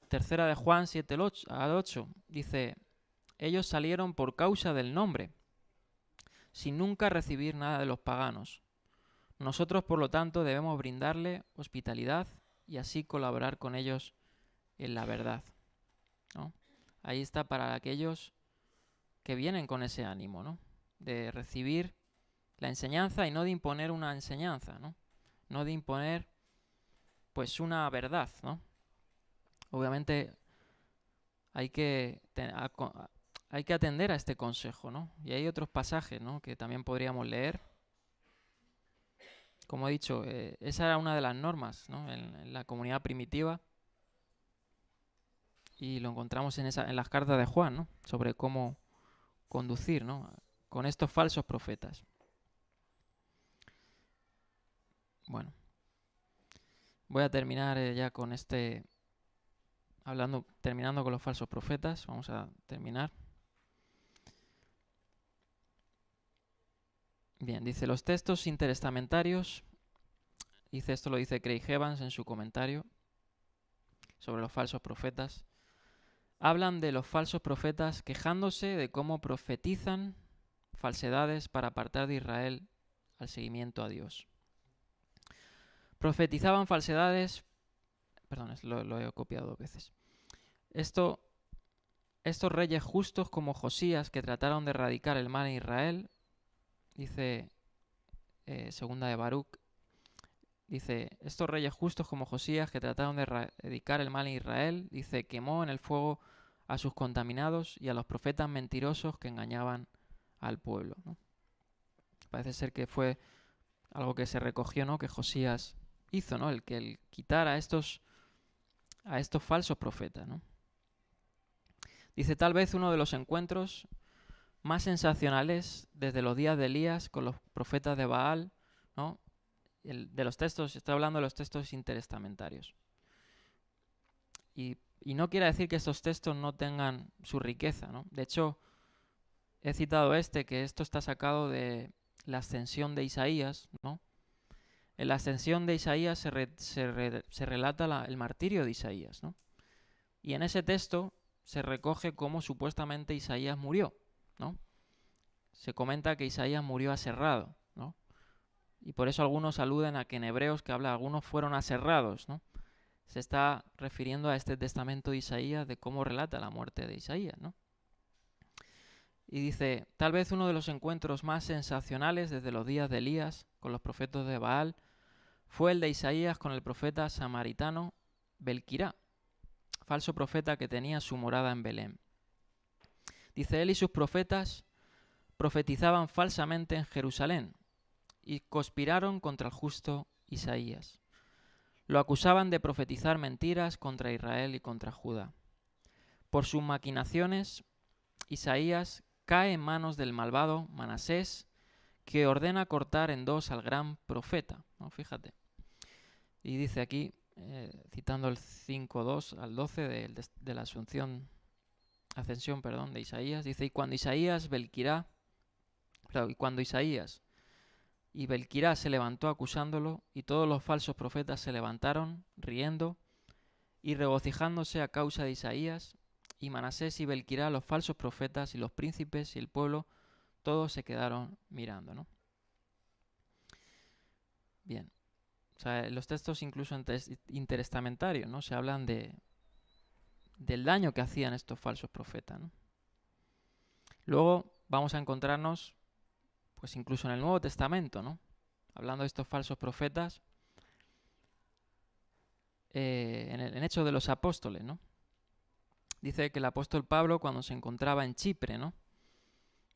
Tercera de Juan 7:8 dice, ellos salieron por causa del nombre, sin nunca recibir nada de los paganos. Nosotros, por lo tanto, debemos brindarle hospitalidad y así colaborar con ellos en la verdad, ¿no? Ahí está para aquellos que vienen con ese ánimo, ¿no? De recibir la enseñanza y no de imponer una enseñanza, ¿no? No de imponer, pues, una verdad, ¿no? Obviamente hay que atender a este consejo, ¿no? Y hay otros pasajes, ¿no? Que también podríamos leer. Como he dicho, esa era una de las normas, ¿no? En la comunidad primitiva. Y lo encontramos en las cartas de Juan, ¿no? Sobre cómo conducir, ¿no? Con estos falsos profetas. Bueno, voy a terminar ya con terminando con los falsos profetas. Vamos a terminar. Bien, dice los textos intertestamentarios. Esto lo dice Craig Evans en su comentario sobre los falsos profetas. Hablan de los falsos profetas quejándose de cómo profetizan falsedades para apartar de Israel al seguimiento a Dios. Profetizaban falsedades, perdón, lo he copiado 2 veces. Estos reyes justos como Josías que trataron de erradicar el mal en Israel, dice segunda de Baruch, dice, estos reyes justos como Josías que trataron de erradicar el mal en Israel, dice, quemó en el fuego a sus contaminados y a los profetas mentirosos que engañaban al pueblo, ¿no? Parece ser que fue algo que se recogió, ¿no? Que Josías hizo, ¿no? El quitar a estos falsos profetas, ¿no? Dice, tal vez uno de los encuentros más sensacionales desde los días de Elías con los profetas de Baal, ¿no? De los textos, estoy hablando de los textos intertestamentarios. Y Y no quiere decir que estos textos no tengan su riqueza, ¿no? De hecho, he citado que esto está sacado de la ascensión de Isaías, ¿no? En la ascensión de Isaías se relata el martirio de Isaías, ¿no? Y en ese texto se recoge cómo supuestamente Isaías murió, ¿no? Se comenta que Isaías murió aserrado, ¿no? Y por eso algunos aluden a que en Hebreos que habla, algunos fueron aserrados, ¿no? Se está refiriendo a este testamento de Isaías, de cómo relata la muerte de Isaías, ¿no? Y dice, tal vez uno de los encuentros más sensacionales desde los días de Elías con los profetas de Baal fue el de Isaías con el profeta samaritano Belquirá, falso profeta que tenía su morada en Belén. Dice, él y sus profetas profetizaban falsamente en Jerusalén y conspiraron contra el justo Isaías. Lo acusaban de profetizar mentiras contra Israel y contra Judá. Por sus maquinaciones, Isaías cae en manos del malvado Manasés, que ordena cortar en dos al gran profeta, ¿no? Fíjate. Y dice aquí, citando el 5:2 al 12 de la ascensión de Isaías, dice, y cuando Isaías y Belquirá se levantó acusándolo, y todos los falsos profetas se levantaron, riendo y regocijándose a causa de Isaías, y Manasés y Belquirá, los falsos profetas y los príncipes y el pueblo, todos se quedaron mirando, ¿no? Bien. O sea, los textos incluso intertestamentarios, ¿no? Se hablan del daño que hacían estos falsos profetas, ¿no? Luego vamos a encontrarnos, pues incluso en el Nuevo Testamento, ¿no? Hablando de estos falsos profetas, en Hechos de los Apóstoles, ¿no? Dice que el apóstol Pablo, cuando se encontraba en Chipre, ¿no?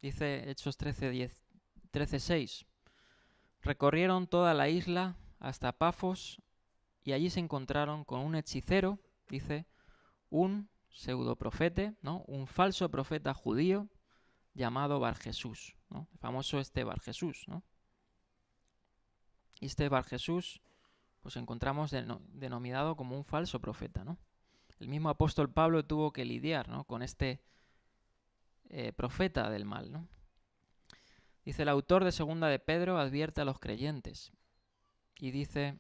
Dice Hechos 13:6, recorrieron toda la isla hasta Pafos y allí se encontraron con un hechicero, dice, un pseudoprofeta, ¿no? Un falso profeta judío llamado Barjesús, ¿no? El famoso Barjesús, ¿no? Y Barjesús, pues encontramos denominado como un falso profeta, ¿no? El mismo apóstol Pablo tuvo que lidiar, ¿no? Con profeta del mal, ¿no? Dice, el autor de Segunda de Pedro advierte a los creyentes y dice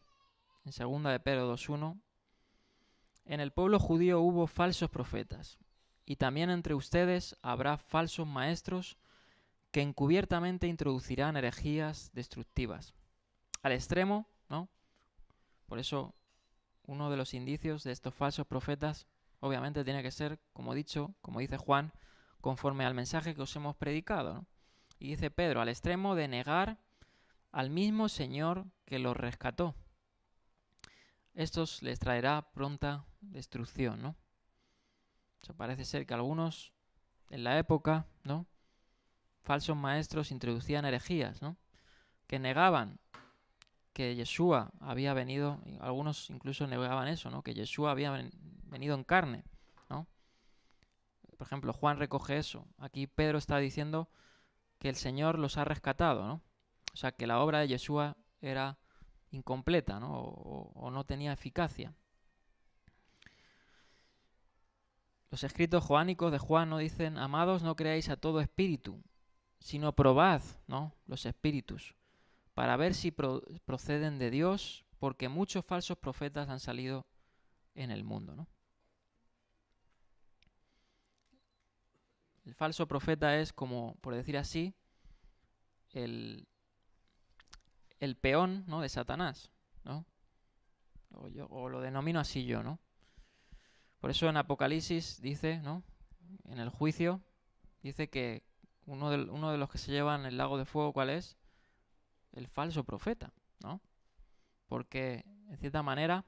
en Segunda de Pedro 2:1, en el pueblo judío hubo falsos profetas y también entre ustedes habrá falsos maestros que encubiertamente introducirán herejías destructivas. Al extremo, ¿no? Por eso uno de los indicios de estos falsos profetas obviamente tiene que ser, como dice Juan, conforme al mensaje que os hemos predicado, ¿no? Y dice Pedro, al extremo de negar al mismo Señor que los rescató. Estos les traerá pronta destrucción, ¿no? O sea, parece ser que algunos en la época, ¿no? Falsos maestros introducían herejías, ¿no? Que negaban que Yeshua había venido, algunos incluso negaban eso, ¿no? Que Yeshua había venido en carne, ¿no? Por ejemplo, Juan recoge eso. Aquí Pedro está diciendo que el Señor los ha rescatado, ¿no? O sea, que la obra de Yeshua era incompleta, ¿no? O no tenía eficacia. Los escritos joánicos de Juan no dicen, amados, no creáis a todo espíritu, sino probad, ¿no? Los espíritus, para ver si proceden de Dios, porque muchos falsos profetas han salido en el mundo, ¿no? El falso profeta es como, por decir así, el peón, ¿no? De Satanás, ¿no? O lo denomino así yo, ¿no? Por eso en Apocalipsis dice, ¿no? En el juicio, dice que uno de los que se llevan el lago de fuego, ¿cuál es? El falso profeta, ¿no? Porque, en cierta manera,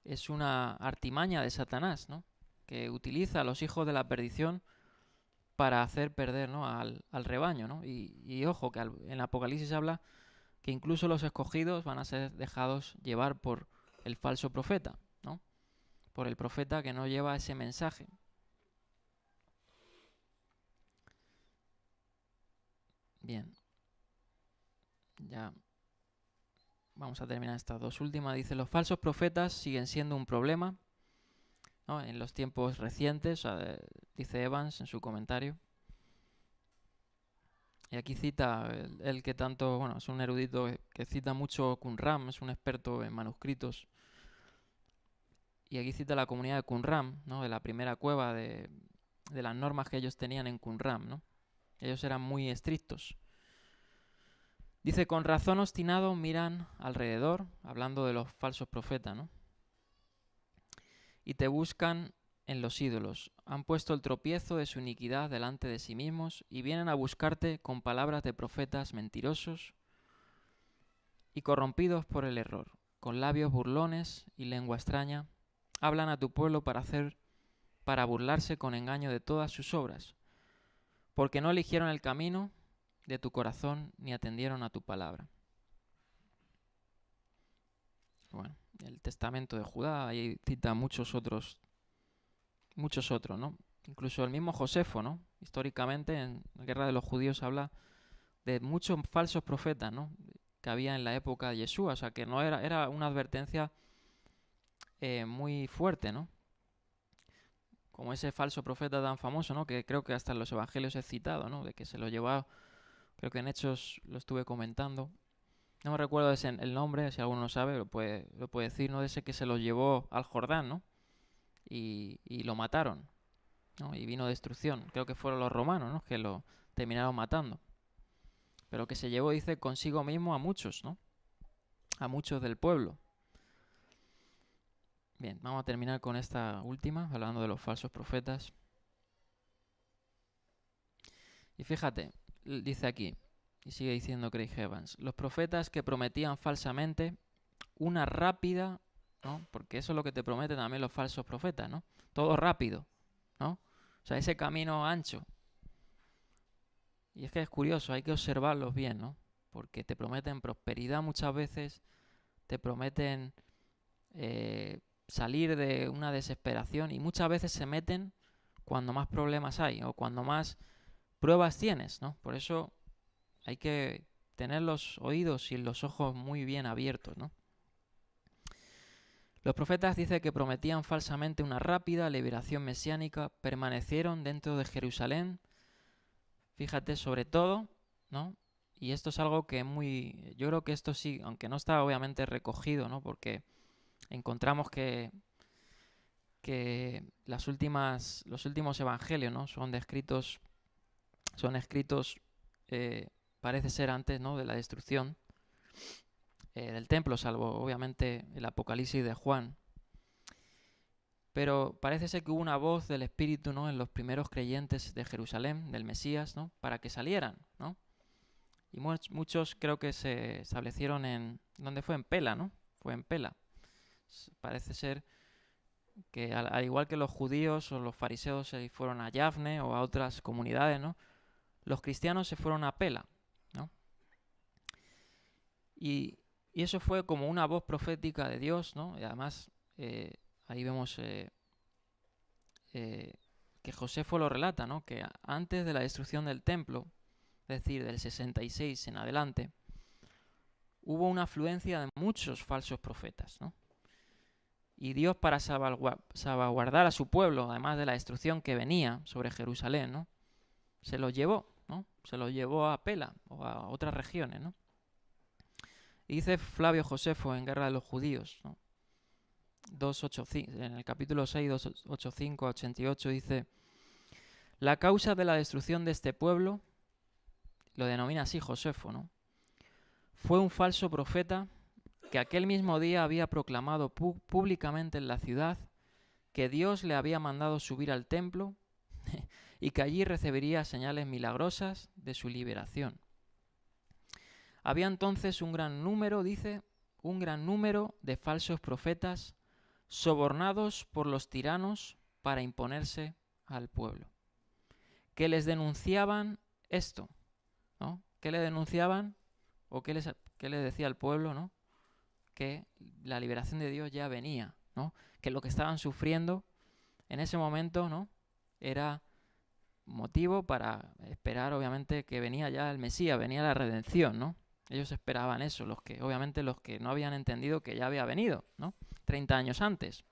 es una artimaña de Satanás, ¿no? Que utiliza a los hijos de la perdición para hacer perder, ¿no? al rebaño, ¿no? Y ojo, que en Apocalipsis habla que incluso los escogidos van a ser dejados llevar por el falso profeta, ¿no? Por el profeta que no lleva ese mensaje. Bien. Ya vamos a terminar estas dos últimas. Dice, los falsos profetas siguen siendo un problema ¿no? En los tiempos recientes, dice Evans en su comentario. Y aquí cita el que tanto, bueno, es un erudito que cita mucho Qumran, es un experto en manuscritos. Y aquí cita la comunidad de Qumran, ¿no? De la primera cueva, de las normas que ellos tenían en Qumran, ¿no? Ellos eran muy estrictos. Dice, con razón obstinado miran alrededor, hablando de los falsos profetas, ¿no? Y te buscan en los ídolos. Han puesto el tropiezo de su iniquidad delante de sí mismos y vienen a buscarte con palabras de profetas mentirosos y corrompidos por el error. Con labios burlones y lengua extraña, hablan a tu pueblo para burlarse con engaño de todas sus obras, porque no eligieron el camino de tu corazón ni atendieron a tu palabra. Bueno, el testamento de Judá, ahí cita muchos otros, ¿no? Incluso el mismo Josefo, ¿no? Históricamente en la Guerra de los Judíos habla de muchos falsos profetas, ¿no? Que había en la época de Yeshua, o sea que no era una advertencia muy fuerte, ¿no? Como ese falso profeta tan famoso, ¿no? Que creo que hasta en los evangelios he citado, ¿no? De que se lo llevaba, creo que en Hechos lo estuve comentando. No me recuerdo el nombre, si alguno lo sabe, lo puede decir, ¿no? De ese que se lo llevó al Jordán, ¿no? Y lo mataron, ¿no? Y vino destrucción. Creo que fueron los romanos, ¿no? Que lo terminaron matando. Pero que se llevó, dice, consigo mismo a muchos, ¿no? A muchos del pueblo. Bien, vamos a terminar con esta última, hablando de los falsos profetas. Y fíjate, dice aquí, y sigue diciendo Craig Evans, los profetas que prometían falsamente una rápida, ¿no? Porque eso es lo que te prometen también los falsos profetas, ¿no? Todo rápido, ¿no? O sea, ese camino ancho. Y es que es curioso, hay que observarlos bien, ¿no? Porque te prometen prosperidad muchas veces, te prometen salir de una desesperación y muchas veces se meten cuando más problemas hay o cuando más pruebas tienes, ¿no? Por eso hay que tener los oídos y los ojos muy bien abiertos, ¿no? Los profetas dicen que prometían falsamente una rápida liberación mesiánica, permanecieron dentro de Jerusalén, fíjate, sobre todo, ¿no? Y esto es algo que es muy... Yo creo que esto sí, aunque no está obviamente recogido, ¿no? Porque encontramos que los últimos evangelios, ¿no? Son escritos, parece ser antes, ¿no? De la destrucción del templo, salvo obviamente el Apocalipsis de Juan. Pero parece ser que hubo una voz del Espíritu, ¿no? En los primeros creyentes de Jerusalén, del Mesías, ¿no? Para que salieran, ¿no? Y muchos creo que se establecieron en... ¿Dónde fue? En Pela, ¿no? Fue en Pela. Parece ser que al igual que los judíos o los fariseos se fueron a Yafne o a otras comunidades, ¿no? Los cristianos se fueron a Pela, ¿no? Y eso fue como una voz profética de Dios, ¿no? Y además ahí vemos que Josefo lo relata, ¿no? Que antes de la destrucción del templo, es decir, del 66 en adelante, hubo una afluencia de muchos falsos profetas, ¿no? Y Dios, para salvaguardar a su pueblo, además de la destrucción que venía sobre Jerusalén, ¿no? Se los llevó, ¿no? Se los llevó a Pela o a otras regiones, ¿no? Y dice Flavio Josefo en Guerra de los Judíos, ¿no? 285, en el capítulo 6, 285 a 88, dice: la causa de la destrucción de este pueblo, lo denomina así Josefo, ¿no? Fue un falso profeta que aquel mismo día había proclamado públicamente en la ciudad que Dios le había mandado subir al templo y que allí recibiría señales milagrosas de su liberación. Había entonces un gran número de falsos profetas sobornados por los tiranos para imponerse al pueblo, que les denunciaban esto, ¿no? ¿Qué le denunciaban? ¿O qué le decía al pueblo, ¿no? Que la liberación de Dios ya venía, ¿no? Que lo que estaban sufriendo en ese momento, ¿no? Era motivo para esperar, obviamente, que venía ya el Mesías, venía la redención, ¿no? Ellos esperaban eso, los que no habían entendido que ya había venido, ¿no? 30 años antes.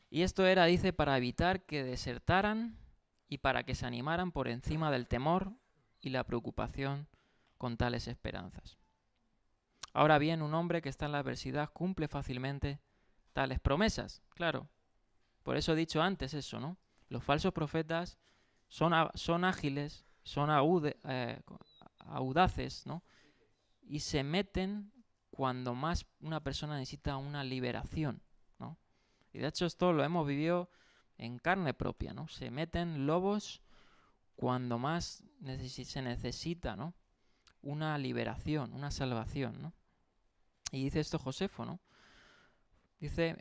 Y esto era, dice, para evitar que desertaran y para que se animaran por encima del temor y la preocupación con tales esperanzas. Ahora bien, un hombre que está en la adversidad cumple fácilmente tales promesas. Claro, por eso he dicho antes eso, ¿no? Los falsos profetas son ágiles, son audaces, ¿no? Y se meten cuando más una persona necesita una liberación, ¿no? Y de hecho esto lo hemos vivido en carne propia, ¿no? Se meten lobos cuando más se necesita, ¿no? Una liberación, una salvación, ¿no? Y dice esto Josefo, ¿no? Dice,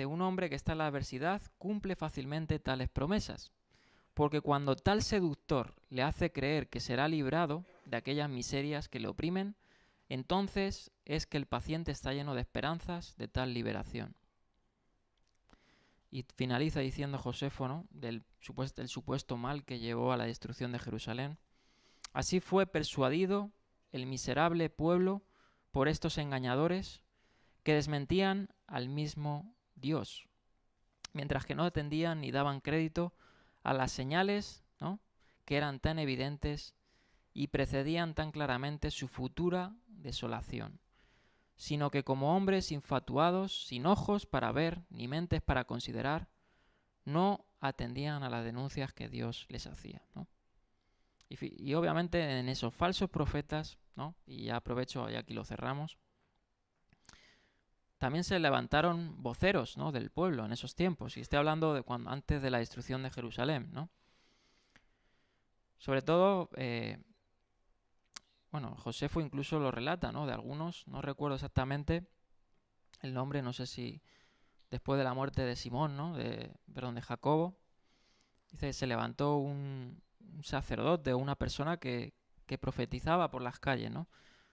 un hombre que está en la adversidad cumple fácilmente tales promesas, porque cuando tal seductor le hace creer que será librado de aquellas miserias que le oprimen, entonces es que el paciente está lleno de esperanzas de tal liberación. Y finaliza diciendo Josefo, ¿no? del supuesto mal que llevó a la destrucción de Jerusalén. Así fue persuadido el miserable pueblo por estos engañadores que desmentían al mismo Dios, mientras que no atendían ni daban crédito a las señales, ¿no? que eran tan evidentes y precedían tan claramente su futura desolación, sino que como hombres infatuados, sin ojos para ver ni mentes para considerar, no atendían a las denuncias que Dios les hacía, ¿no? Y obviamente en esos falsos profetas, ¿no? Y ya aprovecho, y aquí lo cerramos, también se levantaron voceros, ¿no? del pueblo en esos tiempos, y estoy hablando de cuando antes de la destrucción de Jerusalén, ¿no? Sobre todo, Josefo incluso lo relata, ¿no? De algunos, no recuerdo exactamente el nombre, no sé si después de la muerte de Simón, ¿no? de Jacobo, dice, se levantó un sacerdote o una persona que profetizaba por las calles, ¿no?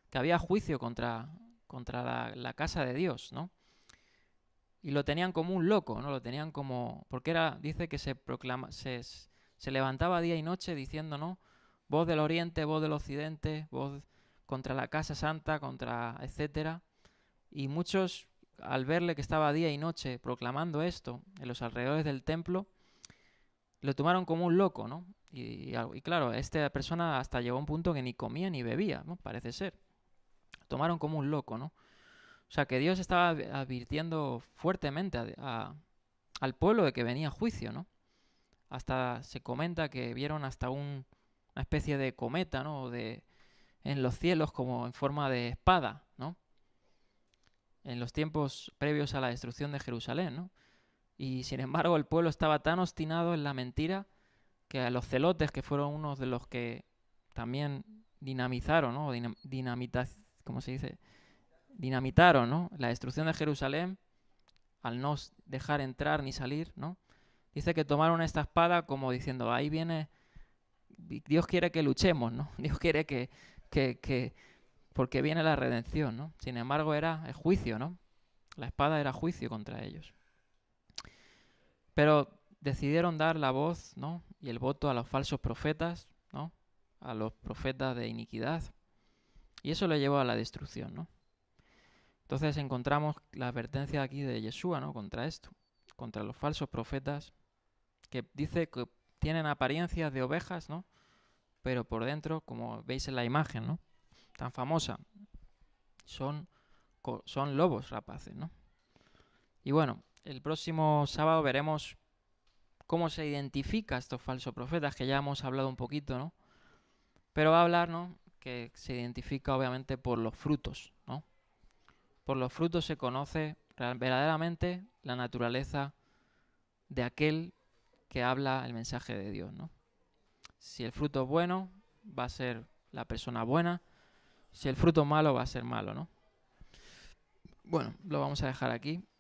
Que había juicio contra la casa de Dios, ¿no? Y lo tenían como un loco, ¿no? Lo tenían como... Porque dice que se levantaba día y noche diciendo, ¿no? Voz del oriente, voz del occidente, voz contra la casa santa, contra etcétera. Y muchos, al verle que estaba día y noche proclamando esto en los alrededores del templo, lo tomaron como un loco, ¿no? Y claro, esta persona hasta llegó a un punto que ni comía ni bebía, ¿no? Parece ser. Lo tomaron como un loco, ¿no? O sea, que Dios estaba advirtiendo fuertemente al pueblo de que venía juicio, ¿no? Hasta se comenta que vieron hasta una especie de cometa, ¿no? En los cielos como en forma de espada, ¿no? En los tiempos previos a la destrucción de Jerusalén, ¿no? Y sin embargo el pueblo estaba tan obstinado en la mentira que a los celotes, que fueron unos de los que también dinamizaron, ¿no? ¿Cómo se dice? Dinamitaron, ¿no? La destrucción de Jerusalén, al no dejar entrar ni salir, ¿no? Dice que tomaron esta espada como diciendo, ahí viene, Dios quiere que luchemos, ¿no? Dios quiere que porque viene la redención, ¿no? Sin embargo era el juicio, ¿no? La espada era juicio contra ellos. Pero decidieron dar la voz, ¿no? Y el voto a los falsos profetas, ¿no? A los profetas de iniquidad. Y eso le llevó a la destrucción, ¿no? Entonces encontramos la advertencia aquí de Yeshua, ¿no? Contra esto, contra los falsos profetas, que dice que tienen apariencias de ovejas, ¿no? Pero por dentro, como veis en la imagen, ¿no? Tan famosa, son lobos rapaces, ¿no? Y bueno, el próximo sábado veremos cómo se identifica a estos falsos profetas, que ya hemos hablado un poquito, ¿no? Pero va a hablar, ¿no? Que se identifica obviamente por los frutos, ¿no? Por los frutos se conoce verdaderamente la naturaleza de aquel que habla el mensaje de Dios, ¿no? Si el fruto es bueno, va a ser la persona buena. Si el fruto es malo, va a ser malo, ¿no? Bueno, lo vamos a dejar aquí.